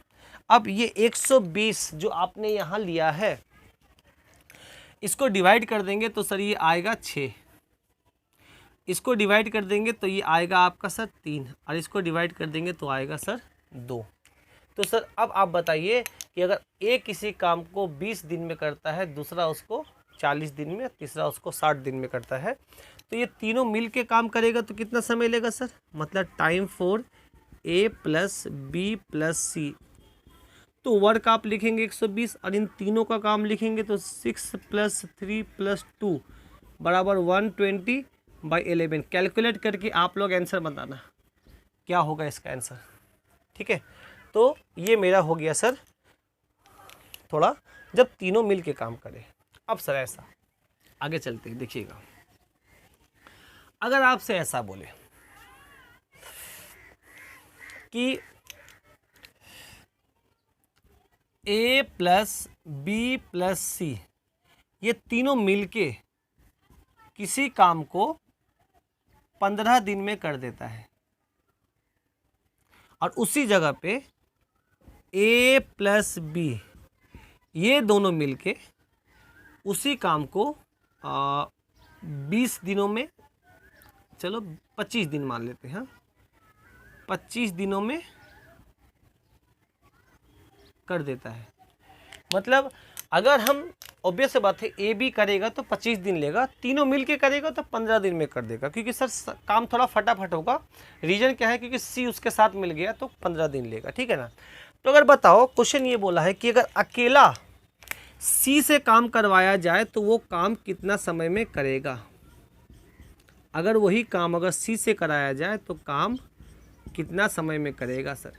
[SPEAKER 1] अब ये 120 जो आपने यहाँ लिया है इसको डिवाइड कर देंगे तो सर ये आएगा 6, इसको डिवाइड कर देंगे तो ये आएगा आपका सर 3, और इसको डिवाइड कर देंगे तो आएगा सर 2। तो सर अब आप बताइए कि अगर एक किसी काम को 20 दिन में करता है, दूसरा उसको 40 दिन में, तीसरा उसको 60 दिन में करता है, तो ये तीनों मिल के काम करेगा तो कितना समय लेगा सर, मतलब time for A plus B plus C. तो वर्क आप लिखेंगे 120 और इन तीनों का काम लिखेंगे तो 6 + 3 + 2 बराबर 120/11। कैलकुलेट करके आप लोग आंसर बताना क्या होगा इसका आंसर। ठीक है, तो ये मेरा हो गया सर थोड़ा जब तीनों मिल के काम करें। अब सर ऐसा आगे चलते हैं, देखिएगा अगर आपसे ऐसा बोले कि ए प्लस बी प्लस सी ये तीनों मिलके किसी काम को 15 दिन में कर देता है, और उसी जगह पे ए प्लस बी ये दोनों मिलके उसी काम को 20 दिनों में, चलो 25 दिन मान लेते हैं, 25 दिनों में कर देता है। मतलब अगर हम ऑब्वियस बात है ए बी करेगा तो 25 दिन लेगा, तीनों मिलके करेगा तो 15 दिन में कर देगा, क्योंकि सर काम थोड़ा फटाफट होगा। रीजन क्या है, क्योंकि सी उसके साथ मिल गया तो 15 दिन लेगा। ठीक है ना। तो अगर बताओ क्वेश्चन ये बोला है कि अगर अकेला सी से काम करवाया जाए तो वो काम कितना समय में करेगा। अगर वही काम अगर सी से कराया जाए तो काम कितना समय में करेगा सर।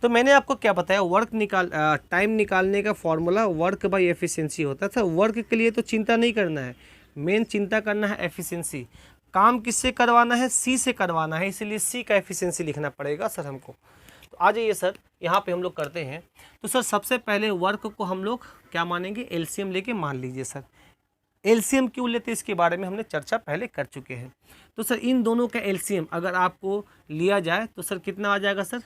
[SPEAKER 1] तो मैंने आपको क्या बताया, टाइम निकालने का फॉर्मूला वर्क बाय एफिशिएंसी होता था। वर्क के लिए तो चिंता नहीं करना है, मेन चिंता करना है एफिशिएंसी। काम किससे करवाना है, सी से करवाना है, इसलिए सी का एफिशिएंसी लिखना पड़ेगा सर हमको। तो आ जाइए सर यहाँ पे हम लोग करते हैं। तो सर सबसे पहले वर्क को हम लोग क्या मानेंगे, एलसीएम लेके मान लीजिए सर। एलसीएम क्यों लेते इसके बारे में हमने चर्चा पहले कर चुके हैं। तो सर इन दोनों का एलसीएम अगर आपको लिया जाए तो सर कितना आ जाएगा सर,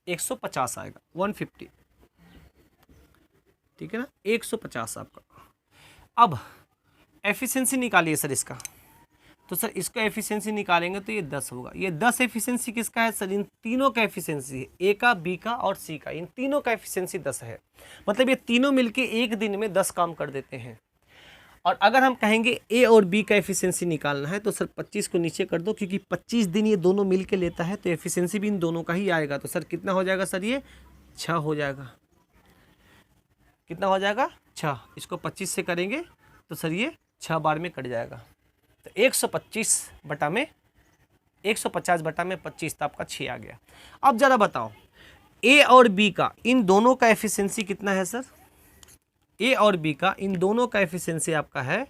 [SPEAKER 1] 150 आएगा, 150। ठीक है ना, 150 आपका। अब एफिशिएंसी निकालिए सर इसका। तो सर इसका एफिशिएंसी निकालेंगे तो ये 10 होगा। ये 10 एफिशिएंसी किसका है सर, इन तीनों का एफिशिएंसी है, ए का, बी का और सी का, इन तीनों का एफिशिएंसी 10 है। मतलब ये तीनों मिलके एक दिन में 10 काम कर देते हैं। और अगर हम कहेंगे ए और बी का एफिशिएंसी निकालना है तो सर 25 को नीचे कर दो, क्योंकि 25 दिन ये दोनों मिल के लेता है तो एफिशिएंसी भी इन दोनों का ही आएगा। तो सर कितना हो जाएगा सर, ये 6 हो जाएगा। कितना हो जाएगा, 6। इसको 25 से करेंगे तो सर ये 6 बार में कट जाएगा। तो 150 बटा में 25 तो आपका 6 आ गया। अब जरा बताओ ए और बी का इन दोनों का एफिशिएंसी कितना है सर, ए और बी का इन दोनों का एफिशिएंसी आपका है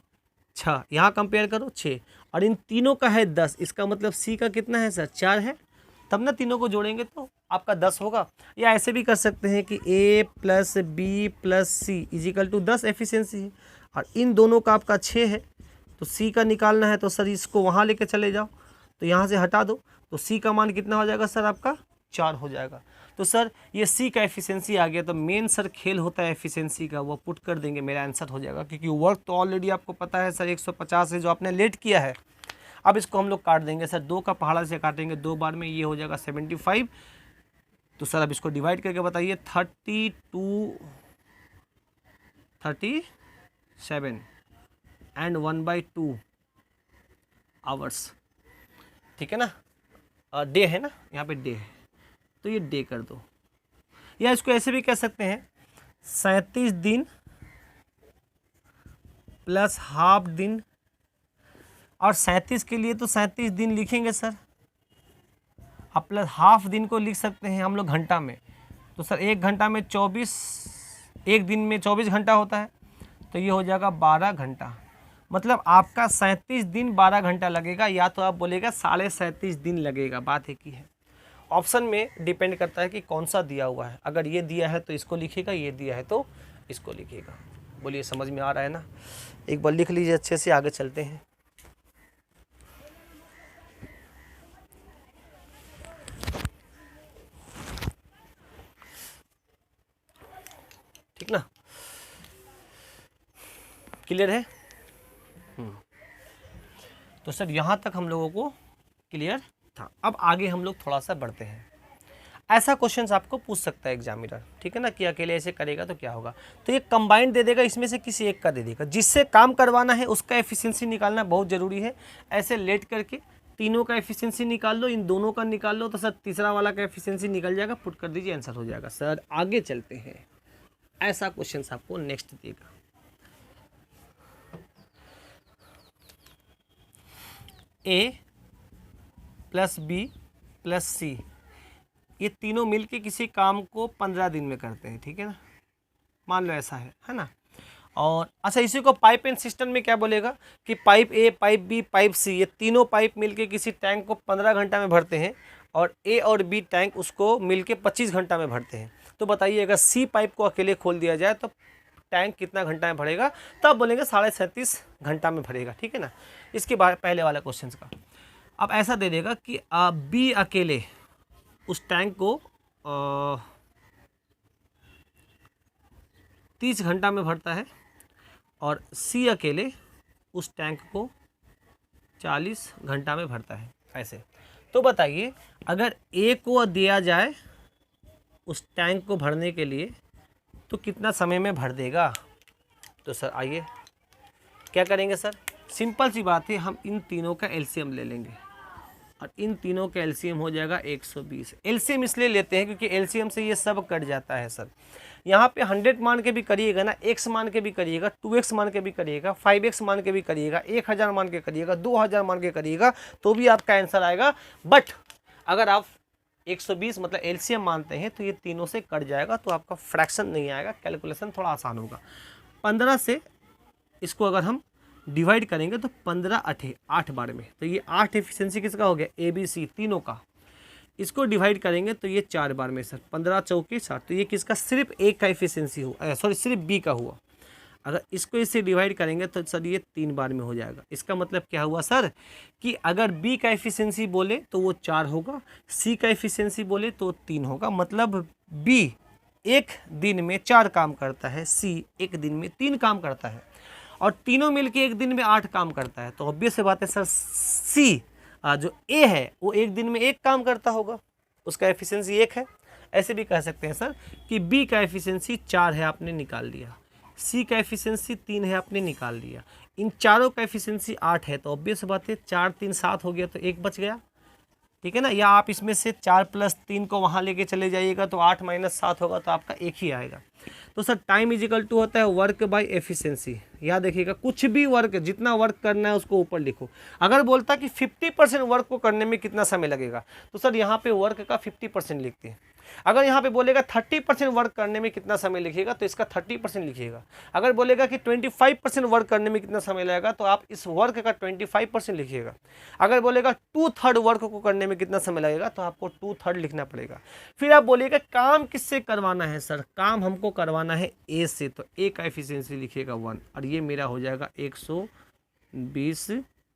[SPEAKER 1] 6, यहाँ कंपेयर करो 6, और इन तीनों का है 10। इसका मतलब सी का कितना है सर, 4 है, तब ना तीनों को जोड़ेंगे तो आपका 10 होगा। या ऐसे भी कर सकते हैं कि A plus B plus C is equal to 10 efficiency है, और इन दोनों का आपका 6 है। तो सी का निकालना है तो सर इसको वहाँ लेके चले जाओ, तो यहाँ से हटा दो, तो सी का मान कितना हो जाएगा सर, आपका 4 हो जाएगा। तो सर ये सी का एफिशिएंसी आ गया। तो मेन सर खेल होता है एफिशिएंसी का, वो पुट कर देंगे, मेरा आंसर हो जाएगा। क्योंकि वर्क तो ऑलरेडी आपको पता है सर 150 है जो आपने लेट किया है। अब इसको हम लोग काट देंगे सर, 2 का पहाड़ा से काटेंगे 2 बार में, ये हो जाएगा 75। तो सर अब इसको डिवाइड करके बताइए, 37 एंड 1/2 आवर्स। ठीक है ना, डे है ना, यहाँ पे डे है तो ये डे कर दो। या इसको ऐसे भी कह सकते हैं 37 दिन प्लस हाफ दिन, और 37 के लिए तो 37 दिन लिखेंगे सर, अब प्लस हाफ दिन को लिख सकते हैं हम लोग घंटा में। तो सर 1 घंटा में 24, 1 दिन में 24 घंटा होता है, तो ये हो जाएगा 12 घंटा। मतलब आपका 37 दिन 12 घंटा लगेगा, या तो आप बोलेगा 37.5 दिन लगेगा, बात एक ही है। ऑप्शन में डिपेंड करता है कि कौन सा दिया हुआ है। अगर ये दिया है तो इसको लिखेगा, ये दिया है तो इसको लिखेगा। बोलिए समझ में आ रहा है ना? एक बार लिख लीजिए अच्छे से, आगे चलते हैं। ठीक ना, क्लियर है? तो सर यहाँ तक हम लोगों को क्लियर था। अब आगे हम लोग थोड़ा सा बढ़ते हैं। ऐसा क्वेश्चंस आपको पूछ सकता है एग्जामिनर, ठीक है ना, कि अकेले ऐसे करेगा तो क्या होगा। तो ये कंबाइंड दे देगा, इसमें से किसी एक का दे देगा। जिससे काम करवाना है उसका एफिशिएंसी निकालना बहुत ज़रूरी है। ऐसे लेट करके तीनों का एफिशिएंसी निकाल लो, इन दोनों का निकाल लो, तो सर तीसरा वाला का एफिशिएंसी निकल जाएगा, पुट कर दीजिए, आंसर हो जाएगा। सर आगे चलते हैं, ऐसा क्वेश्चन आपको नेक्स्ट देगा। ए प्लस बी प्लस सी, ये तीनों मिलके किसी काम को 15 दिन में करते हैं, ठीक है ना, मान लो ऐसा है ना। और अच्छा, इसी को पाइप एंड सिस्टम में क्या बोलेगा कि pipe A, pipe B, pipe C, ये तीनों पाइप मिलके किसी टैंक को 15 घंटा में भरते हैं, और ए और बी टैंक उसको मिलके 25 घंटा में भरते हैं। तो बताइए अगर सी पाइप को अकेले खोल दिया जाए तो टैंक कितना घंटा में भरेगा? तब बोलेंगे 37.5 घंटा में भरेगा, ठीक है ना। इसके बाद पहले वाला क्वेश्चन का अब ऐसा दे देगा कि बी अकेले उस टैंक को 30 घंटा में भरता है, और सी अकेले उस टैंक को 40 घंटा में भरता है, ऐसे। तो बताइए अगर ए को दिया जाए उस टैंक को भरने के लिए तो कितना समय में भर देगा? तो सर आइए क्या करेंगे सर, सिंपल सी बात है, हम इन तीनों का एलसीएम ले लेंगे, और इन तीनों का एलसीएम हो जाएगा 120। एलसीएम इसलिए लेते हैं क्योंकि एलसीएम से ये सब कट जाता है सर। यहाँ पे 100 मान के भी करिएगा ना, x मान के भी करिएगा, 2x मान के भी करिएगा, 5x मान के भी करिएगा, 1000 मान के करिएगा, 2000 मान के करिएगा, तो भी आपका आंसर आएगा। बट अगर आप 120 मतलब एलसीएम मानते हैं तो ये तीनों से कट जाएगा, तो आपका फ्रैक्शन नहीं आएगा, कैलकुलेशन थोड़ा आसान होगा। 15 से इसको अगर हम डिवाइड करेंगे तो 15 8 बार में, तो ये 8 एफिशिएंसी किसका हो गया? ए बी सी तीनों का। इसको डिवाइड करेंगे तो ये 4 बार में सर, 15 चौके 60, तो ये किसका? सिर्फ एक का एफिशिएंसी हुआ, सॉरी सिर्फ बी का हुआ। अगर इसको इससे डिवाइड करेंगे तो सर ये 3 बार में हो जाएगा। इसका मतलब क्या हुआ सर कि अगर बी का एफिशिएंसी बोले तो वो 4 होगा, सी का एफिशिएंसी बोले तो 3 होगा। मतलब बी एक दिन में 4 काम करता है, सी एक दिन में 3 काम करता है, और तीनों मिलके एक दिन में 8 काम करता है। तो ऑब्वियस बात है सर सी जो ए है वो एक दिन में 1 काम करता होगा, उसका एफिशिएंसी 1 है। ऐसे भी कह सकते हैं सर कि बी का एफिशिएंसी 4 है, आपने निकाल लिया, सी का एफिशिएंसी 3 है, आपने निकाल लिया, इन चारों का एफिशिएंसी 8 है। तो ऑब्वियस बात है 4 3 7 हो गया, तो 1 बच गया, ठीक है ना। या आप इसमें से 4 + 3 को वहाँ लेके चले जाइएगा तो 8 - 7 होगा, तो आपका 1 ही आएगा। तो सर टाइम इजिकल टू होता है वर्क बाय एफिशिएंसी। याद देखिएगा, कुछ भी वर्क, जितना वर्क करना है उसको ऊपर लिखो। अगर बोलता कि 50% वर्क को करने में कितना समय लगेगा, तो सर यहाँ पे वर्क का 50% लिखते हैं। अगर यहाँ पे बोलेगा 30% वर्क करने में कितना समय लिखिएगा, तो इसका 30% लिखिएगा। अगर बोलेगा कि 25% वर्क करने में कितना समय लगेगा, तो आप इस वर्क का 25% लिखिएगा। अगर बोलेगा 2/3 वर्क को करने में कितना समय लगेगा, तो आपको 2/3 लिखना पड़ेगा। फिर आप बोलिएगा काम किससे करवाना है सर, काम हमको करवाना है ए से, तो ए का एफिशिएंसी लिखिएगा 1, और ये मेरा हो जाएगा 120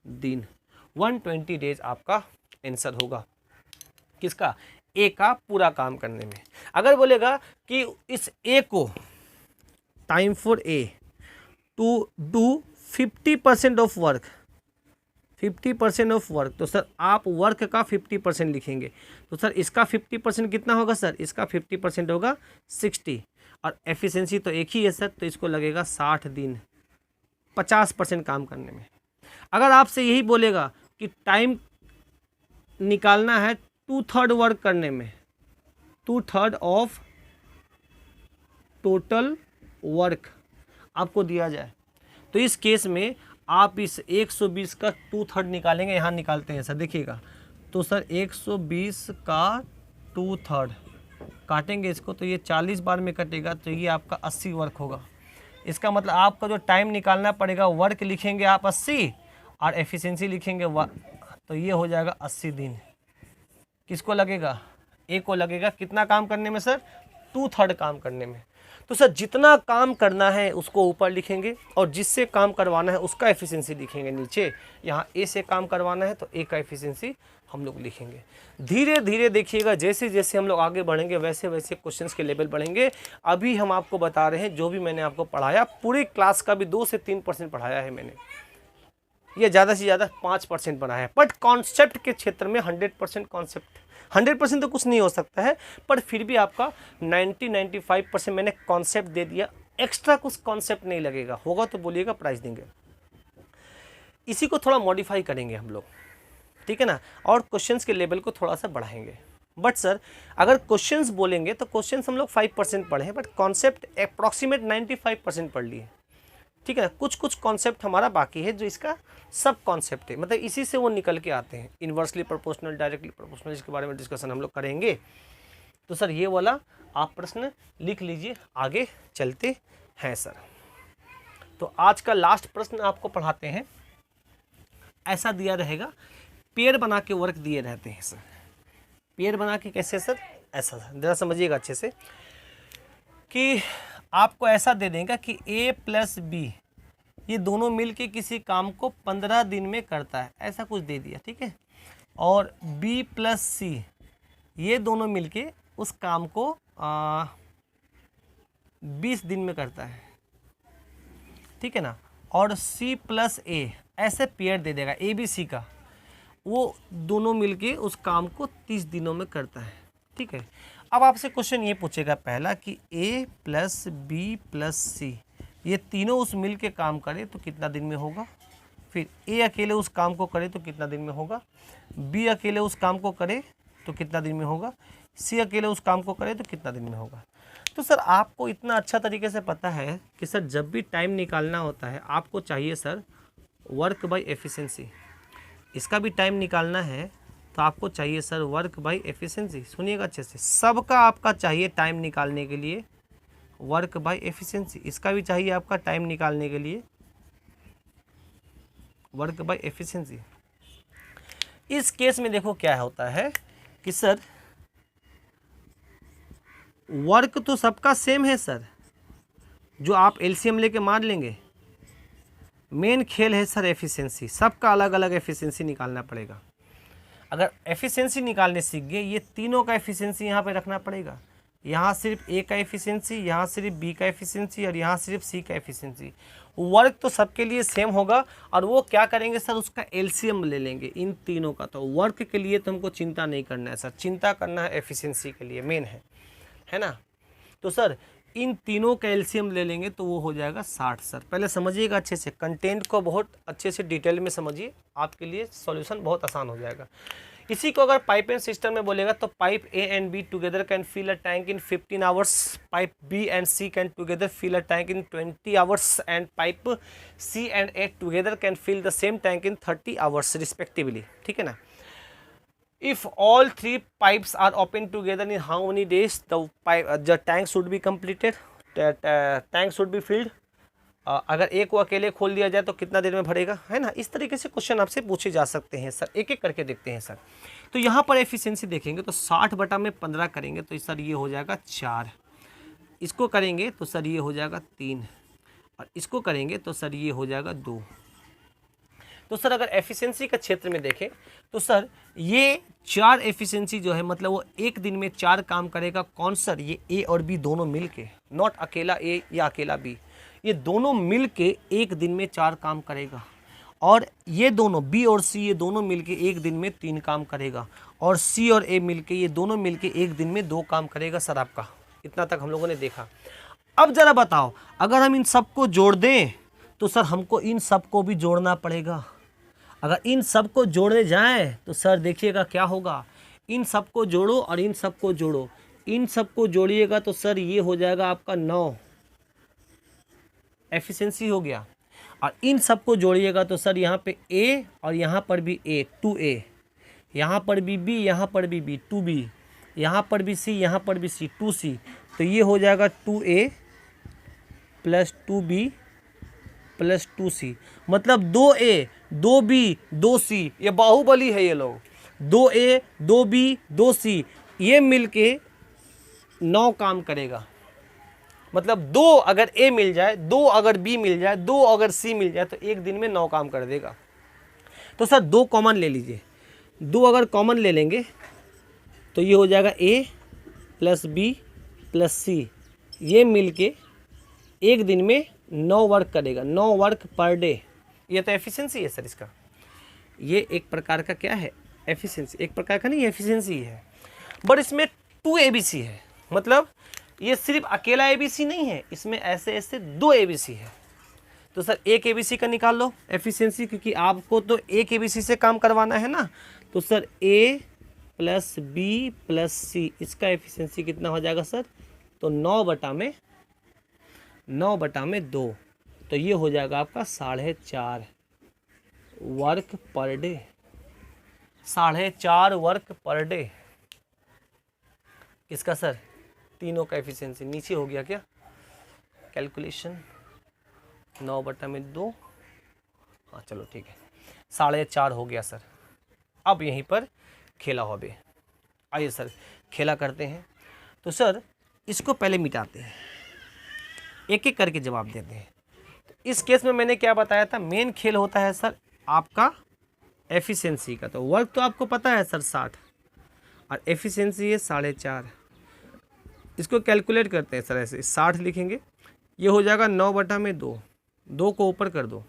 [SPEAKER 1] दिन, 120 डेज आपका आंसर होगा। किसका? ए का पूरा काम करने में। अगर बोलेगा कि इस ए को time for A to do 50% of work, 50% of work, तो सर आप वर्क का 50% लिखेंगे। तो सर इसका 50% कितना होगा सर? इसका 50% होगा 60, और एफिशिएंसी तो एक ही है सर, तो इसको लगेगा 60 दिन 50% काम करने में। अगर आपसे यही बोलेगा कि टाइम निकालना है 2/3 वर्क करने में, 2/3 ऑफ टोटल वर्क आपको दिया जाए, तो इस केस में आप इस 120 का 2/3 निकालेंगे, यहाँ निकालते हैं सर, देखिएगा। तो सर 120 का 2/3 काटेंगे इसको, तो ये 40 बार में कटेगा, तो ये आपका 80 वर्क होगा। इसका मतलब आपका जो टाइम निकालना पड़ेगा, वर्क लिखेंगे आप 80 और एफिशिएंसी लिखेंगे तो ये हो जाएगा 80 दिन। किसको लगेगा? ए को लगेगा। कितना काम करने में सर? 2/3 काम करने में। तो सर जितना काम करना है उसको ऊपर लिखेंगे और जिससे काम करवाना है उसका एफिशिएंसी लिखेंगे नीचे। यहाँ ए से काम करवाना है तो ए का एफिशिएंसी हम लोग लिखेंगे। धीरे धीरे देखिएगा, जैसे जैसे हम लोग आगे बढ़ेंगे वैसे वैसे क्वेश्चंस के लेवल बढ़ेंगे। अभी हम आपको बता रहे हैं जो भी मैंने आपको पढ़ाया, पूरी क्लास का भी 2 से 3% पढ़ाया है मैंने, ये ज़्यादा से ज़्यादा 5% पढ़ाया है। बट कॉन्सेप्ट के क्षेत्र में 100% कॉन्सेप्ट, 100% तो कुछ नहीं हो सकता है, पर फिर भी आपका 90-95% मैंने कॉन्सेप्ट दे दिया। एक्स्ट्रा कुछ कॉन्सेप्ट नहीं लगेगा, होगा तो बोलिएगा, प्राइस देंगे। इसी को थोड़ा मॉडिफाई करेंगे हम लोग, ठीक है ना, और क्वेश्चंस के लेवल को थोड़ा सा बढ़ाएंगे। बट सर अगर क्वेश्चंस बोलेंगे तो क्वेश्चंस हम लोग 5% पढ़े हैं, बट कॉन्सेप्ट अप्रॉक्सीमेट 95% पढ़ लिए, ठीक है ना। कुछ कुछ कॉन्सेप्ट हमारा बाकी है जो इसका सब कॉन्सेप्ट है, मतलब इसी से वो निकल के आते हैं। इन्वर्सली प्रोपोर्शनल, डायरेक्टली प्रोपोर्शनल, इसके बारे में डिस्कशन हम लोग करेंगे। तो सर ये वाला आप प्रश्न लिख लीजिए, आगे चलते हैं सर। तो आज का लास्ट प्रश्न आपको पढ़ाते हैं। ऐसा दिया रहेगा, पेयर बना के वर्क दिए रहते हैं सर। पेयर बना के कैसे सर? ऐसा सर, जरा समझिएगा अच्छे से कि आपको ऐसा दे देगा कि a प्लस बी ये दोनों मिलके किसी काम को 15 दिन में करता है, ऐसा कुछ दे दिया, ठीक है। और b प्लस सी ये दोनों मिलके उस काम को 20 दिन में करता है, ठीक है ना। और c प्लस ए ऐसे पेयर दे देगा ए बी सी का, वो दोनों मिलके उस काम को 30 दिनों में करता है, ठीक है। अब आपसे क्वेश्चन ये पूछेगा पहला कि a प्लस बी प्लस सी ये तीनों उस मिल के काम करे तो कितना दिन में होगा। फिर a अकेले उस काम को करे तो कितना दिन में होगा, b अकेले उस काम को करे तो कितना दिन में होगा, c अकेले उस काम को करे तो कितना दिन में होगा। तो सर आपको इतना अच्छा तरीके से पता है कि सर जब भी टाइम निकालना होता है आपको चाहिए सर वर्क बाय एफिशिएंसी। इसका भी टाइम निकालना है तो आपको चाहिए सर वर्क बाय एफिशिएंसी। सुनिएगा अच्छे से, सबका आपका चाहिए टाइम निकालने के लिए वर्क बाय एफिशिएंसी। इसका भी चाहिए आपका टाइम निकालने के लिए वर्क बाय एफिशिएंसी। इस केस में देखो क्या होता है कि सर वर्क तो सबका सेम है सर, जो आप एलसीएम लेके मार लेंगे। मेन खेल है सर एफिशिएंसी, सबका अलग अलग एफिशिएंसी निकालना पड़ेगा। अगर एफिशिएंसी निकालने सीख गए, ये तीनों का एफिशिएंसी यहाँ पे रखना पड़ेगा। यहाँ सिर्फ ए का एफिशिएंसी, यहाँ सिर्फ बी का एफिशिएंसी और यहाँ सिर्फ सी का एफिशिएंसी। वर्क तो सबके लिए सेम होगा और वो क्या करेंगे सर, उसका एलसीएम ले लेंगे इन तीनों का। तो वर्क के लिए तो हमको चिंता नहीं करना है सर, चिंता करना है एफिशिएंसी के लिए, मेन है ना। तो सर इन तीनों का एलसीएम ले लेंगे तो वो हो जाएगा 60 सर। पहले समझिएगा अच्छे से, कंटेंट को बहुत अच्छे से डिटेल में समझिए, आपके लिए सॉल्यूशन बहुत आसान हो जाएगा। इसी को अगर पाइप एंड सिस्टम में बोलेगा तो pipe A and B together can fill a tank in 15 hours, pipe B and C can together fill a tank in 20 hours and pipe C and A together can fill the same tank in 30 hours respectively, ठीक है ना। If all three pipes are open together, in how many days the tank should be completed, tank should be filled। अगर एक को अकेले खोल दिया जाए तो कितना देर में भरेगा, है ना। इस तरीके से क्वेश्चन आपसे पूछे जा सकते हैं सर, एक एक करके देखते हैं सर। तो यहाँ पर एफिशिएंसी देखेंगे तो 60/15 करेंगे तो सर ये हो जाएगा 4, इसको करेंगे तो सर ये हो जाएगा 3 और इसको करेंगे तो सर ये हो जाएगा 2। तो सर अगर एफिशिएंसी का क्षेत्र में देखें तो सर ये 4 एफिशिएंसी जो है, मतलब वो एक दिन में 4 काम करेगा। कौन सर? ये ए और बी दोनों मिल के, नॉट अकेला ए या अकेला बी, ये दोनों मिल के एक दिन में 4 काम करेगा। और ये दोनों बी और सी ये दोनों मिल के एक दिन में 3 काम करेगा। और सी और ए मिल के ये दोनों मिल के एक दिन में 2 काम करेगा सर आपका। इतना तक हम लोगों ने देखा। अब ज़रा बताओ, अगर हम इन सबको जोड़ दें तो सर हमको इन सबको भी जोड़ना पड़ेगा। अगर इन सबको जोड़े जाएं तो सर देखिएगा क्या होगा, इन सबको जोड़ो और इन सबको जोड़ो, इन सबको जोड़िएगा तो सर ये हो जाएगा आपका 9 एफिशिएंसी हो गया। और इन सबको जोड़िएगा तो सर यहाँ पे a और यहाँ पर भी a 2a, यहाँ पर भी b, यहाँ पर भी b 2b, यहाँ पर भी c, यहाँ पर भी c 2c, तो ये हो जाएगा 2a plus 2b plus 2c, मतलब 2a 2b 2c, ये बाहुबली है ये लोग। 2a 2b 2c ये मिलके 9 काम करेगा। मतलब 2 अगर a मिल जाए, 2 अगर b मिल जाए, 2 अगर c मिल जाए तो एक दिन में 9 काम कर देगा। तो सर 2 कॉमन ले लीजिए, 2 अगर कॉमन ले लेंगे तो ये हो जाएगा a plus b plus c, ये मिलके एक दिन में 9 वर्क करेगा, 9 वर्क पर डे। ये तो एफिशिएंसी है सर इसका, ये एक प्रकार का क्या है एफिशिएंसी, एक प्रकार का नहीं एफिशिएंसी है। बट इसमें 2 ABC है, मतलब ये सिर्फ अकेला ABC नहीं है, इसमें ऐसे ऐसे 2 ABC है। तो सर एक ABC का निकाल लो एफिशिएंसी, क्योंकि आपको तो एक ABC से काम करवाना है ना। तो sir A plus B plus C इसका एफिशिएंसी कितना हो जाएगा सर, तो 9/2, तो ये हो जाएगा आपका 4.5 work per day, 4.5 work per day. किसका सर, तीनों का एफिशिएंसी। नीचे हो गया क्या कैलकुलेशन, 9/2, हाँ चलो ठीक है, 4.5 हो गया सर। अब यहीं पर खेला हो बे, आइए सर खेला करते हैं। तो सर इसको पहले मिटाते हैं, एक एक करके जवाब देते हैं। तो इस केस में मैंने क्या बताया था, मेन खेल होता है सर आपका एफिशिएंसी का। तो वर्क तो आपको पता है सर 60 और एफिशिएंसी है 4.5। इसको कैलकुलेट करते हैं सर, ऐसे 60 लिखेंगे, ये हो जाएगा 9/2, 2 को ऊपर कर दो,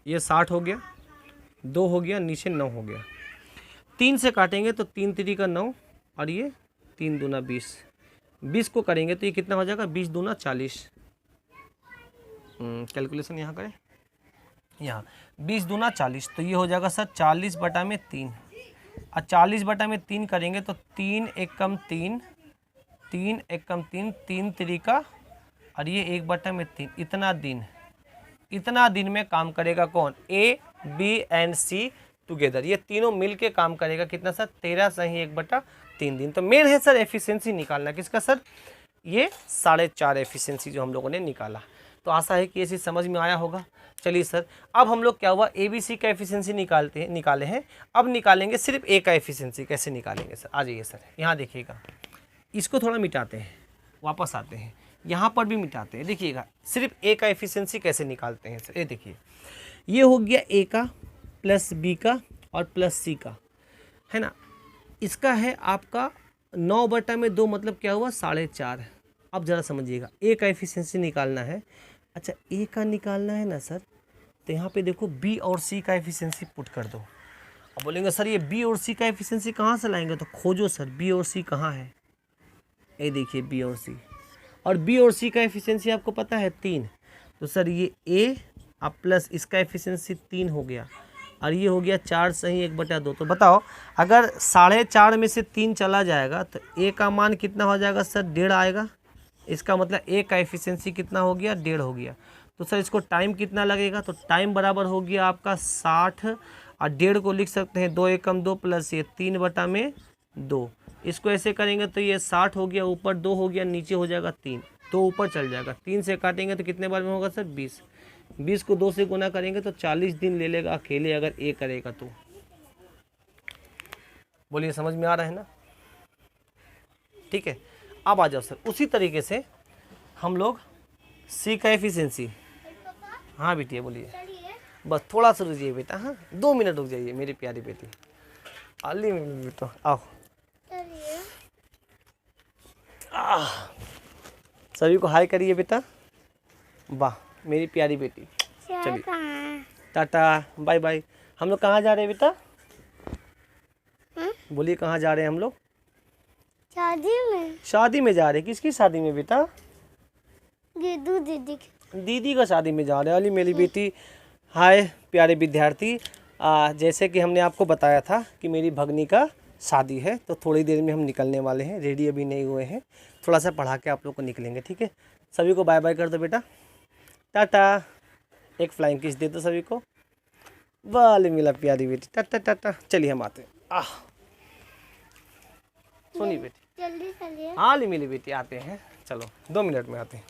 [SPEAKER 1] ये 60 हो गया, 2 हो गया, नीचे 9 हो गया। 3 से काटेंगे तो 3 3 का 9 और ये 3 दूना 20, 20 को करेंगे तो ये कितना हो जाएगा, 20 दूना 40। कैलकुलेशन यहाँ करें, यहाँ 20 दूना 40, तो ये हो जाएगा सर 40/3। और 40/3 करेंगे तो 3 एकम 3, 3 एकम 3, 3 3 का और ये 1/3, इतना दिन में काम करेगा कौन, A B and C together, ये तीनों मिल के काम करेगा। कितना सर, 13 सही 1/3 दिन। तो मेन है सर एफिशिएंसी निकालना, किसका सर, ये 4.5 एफिशिएंसी जो हम लोगों ने निकाला। तो आशा है कि ये चीज़ समझ में आया होगा। चलिए सर, अब हम लोग क्या हुआ, ABC का एफिशिएंसी निकाले हैं, अब निकालेंगे सिर्फ A का एफिशिएंसी। कैसे निकालेंगे सर, आ जाइए सर, यहाँ देखिएगा, इसको थोड़ा मिटाते हैं, वापस आते हैं, यहाँ पर भी मिटाते हैं। देखिएगा सिर्फ A का एफिशिएंसी कैसे निकालते हैं सर, ये देखिए, ये हो गया A का प्लस B का और प्लस C का, है ना। इसका है आपका 9/2, मतलब क्या हुआ 4.5। अब ज़रा समझिएगा, A का एफिशिएंसी निकालना है। अच्छा A का निकालना है ना सर, तो यहाँ पे देखो B और C का एफिशिएंसी पुट कर दो। अब बोलेंगे सर ये B और C का एफिशिएंसी कहाँ से लाएंगे, तो खोजो सर B और C कहाँ है। ये देखिए B और C, और B और C का एफिशिएंसी आपको पता है 3, तो सर ये A अब प्लस इसका एफिशिएंसी 3 हो गया, और ये हो गया 4 सही 1/2। तो बताओ अगर 4.5 में से 3 चला जाएगा तो A का मान कितना हो जाएगा सर, 1.5 आएगा। इसका मतलब A का एफिशिएंसी कितना हो गया, 1.5 हो गया। तो सर इसको टाइम कितना लगेगा, तो टाइम बराबर हो गया आपका 60, और 1.5 को लिख सकते हैं 2 एकम 2 प्लस ये 3/2। इसको ऐसे करेंगे तो ये 60 हो गया, ऊपर 2 हो गया, नीचे हो जाएगा 3, तो ऊपर चल जाएगा। 3 से काटेंगे तो कितने बार में होगा सर, 20। 20 को 2 से गुना करेंगे तो 40 दिन ले लेगा अकेले, अगर A करेगा तो। बोलिए समझ में आ रहा है ना, ठीक है। अब आ जाओ सर, उसी तरीके से हम लोग C का एफिशिएंसी, हाँ बेटी बोलिए, बस थोड़ा सा रुकिए बेटा, हाँ 2 मिनट रुक जाइए मेरी प्यारी बेटी, अली बेटा आओ। सभी को हाय करिए बेटा, वाह मेरी प्यारी बेटी। चलिए टाटा बाय बाय। हम लोग कहाँ जा रहे हैं बेटा, बोलिए कहाँ जा रहे हैं हम लोग, शादी में जा रहे हैं। किसकी शादी में बेटा, दीदी का शादी में जा रहे हैं। अली मेरी बेटी, हाय प्यारे विद्यार्थी, जैसे कि हमने आपको बताया था कि मेरी भगनी का शादी है, तो थोड़ी देर में हम निकलने वाले हैं, रेडी अभी नहीं हुए हैं, थोड़ा सा पढ़ा के आप लोग को निकलेंगे, ठीक है। सभी को बाय बाय कर दो बेटा, टाटा। एक फ्लाइंग किस दे दो सभी को। वाले मिला प्यारी बेटी, टाटा टाटा। चलिए हम आते हैं। सुनिए बेटी,
[SPEAKER 2] जल्दी चलिए।
[SPEAKER 1] हाँ ले मिली बेटी, आते हैं, चलो 2 मिनट में आते हैं।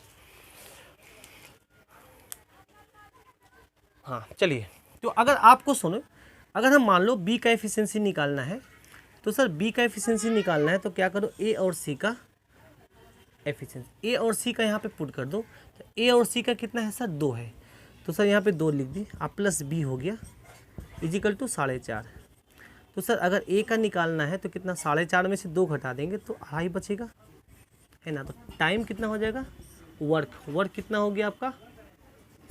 [SPEAKER 1] हाँ चलिए, तो अगर आपको सुनो, अगर हम मान लो बी का एफिशिएंसी निकालना है, तो सर बी का एफिशिएंसी निकालना है तो क्या करो, ए और सी का एफिशिएंसी, ए और सी का यहाँ पे पुट कर दो। तो ए और सी का कितना है सर, 2 है, तो सर यहाँ पे 2 लिख दी, आप प्लस बी हो गया इजिकल टू 4.5। तो सर अगर ए का निकालना है तो कितना, 4.5 में से 2 घटा देंगे तो 2.5 बचेगा, है ना। तो टाइम कितना हो जाएगा, वर्क कितना हो गया आपका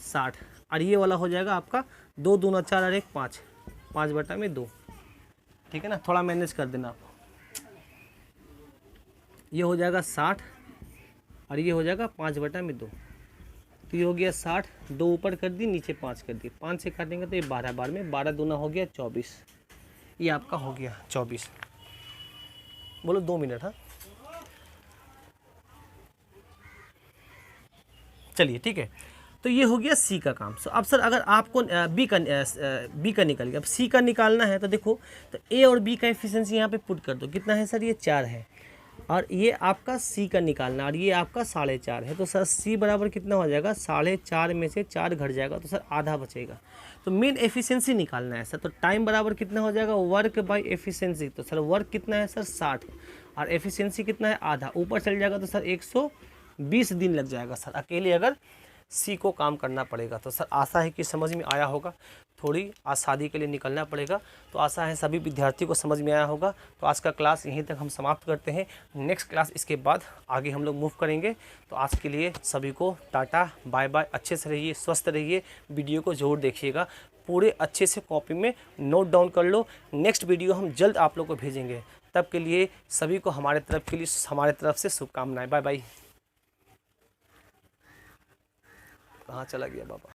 [SPEAKER 1] 60, और ये वाला हो जाएगा आपका 2 दूना 4 और 1 5, 5/2, ठीक है ना। थोड़ा मैनेज कर देना आप, ये हो जाएगा 60 और ये हो जाएगा 5/2। तो ये हो गया 60, 2 ऊपर कर दी, नीचे 5 कर दी, 5 से काटेंगे तो ये 12 बार में 12 दूना हो गया 24, ये आपका हो गया 24। बोलो 2 मिनट। हाँ चलिए ठीक है, तो ये हो गया सी का काम। सो अब सर अगर आपको बी का निकल गया, अब सी का निकालना है तो देखो, तो ए और बी का एफिशिएंसी यहाँ पे पुट कर दो, कितना है सर, ये 4 है, और ये आपका सी का निकालना, और ये आपका 4.5 है। तो सर सी बराबर कितना हो जाएगा, 4.5 में से 4 घट जाएगा तो सर आधा बचेगा। तो मेन एफिशिएंसी निकालना है सर, तो टाइम बराबर कितना हो जाएगा, वर्क बाई एफिशिएंसी। तो सर वर्क कितना है सर 60, और एफिशिएंसी कितना है आधा, ऊपर चल जाएगा तो सर 120 दिन लग जाएगा सर अकेले अगर सी को काम करना पड़ेगा। तो सर आशा है कि समझ में आया होगा, थोड़ी आज शादी के लिए निकलना पड़ेगा, तो आशा है सभी विद्यार्थियों को समझ में आया होगा। तो आज का क्लास यहीं तक हम समाप्त करते हैं, नेक्स्ट क्लास इसके बाद आगे हम लोग मूव करेंगे। तो आज के लिए सभी को टाटा बाय बाय, अच्छे से रहिए, स्वस्थ रहिए, वीडियो को जरूर देखिएगा, पूरे अच्छे से कॉपी में नोट डाउन कर लो। नेक्स्ट वीडियो हम जल्द आप लोग को भेजेंगे, तब के लिए सभी को हमारे तरफ से शुभकामनाएं। Bye bye. कहाँ चला गया बाबा।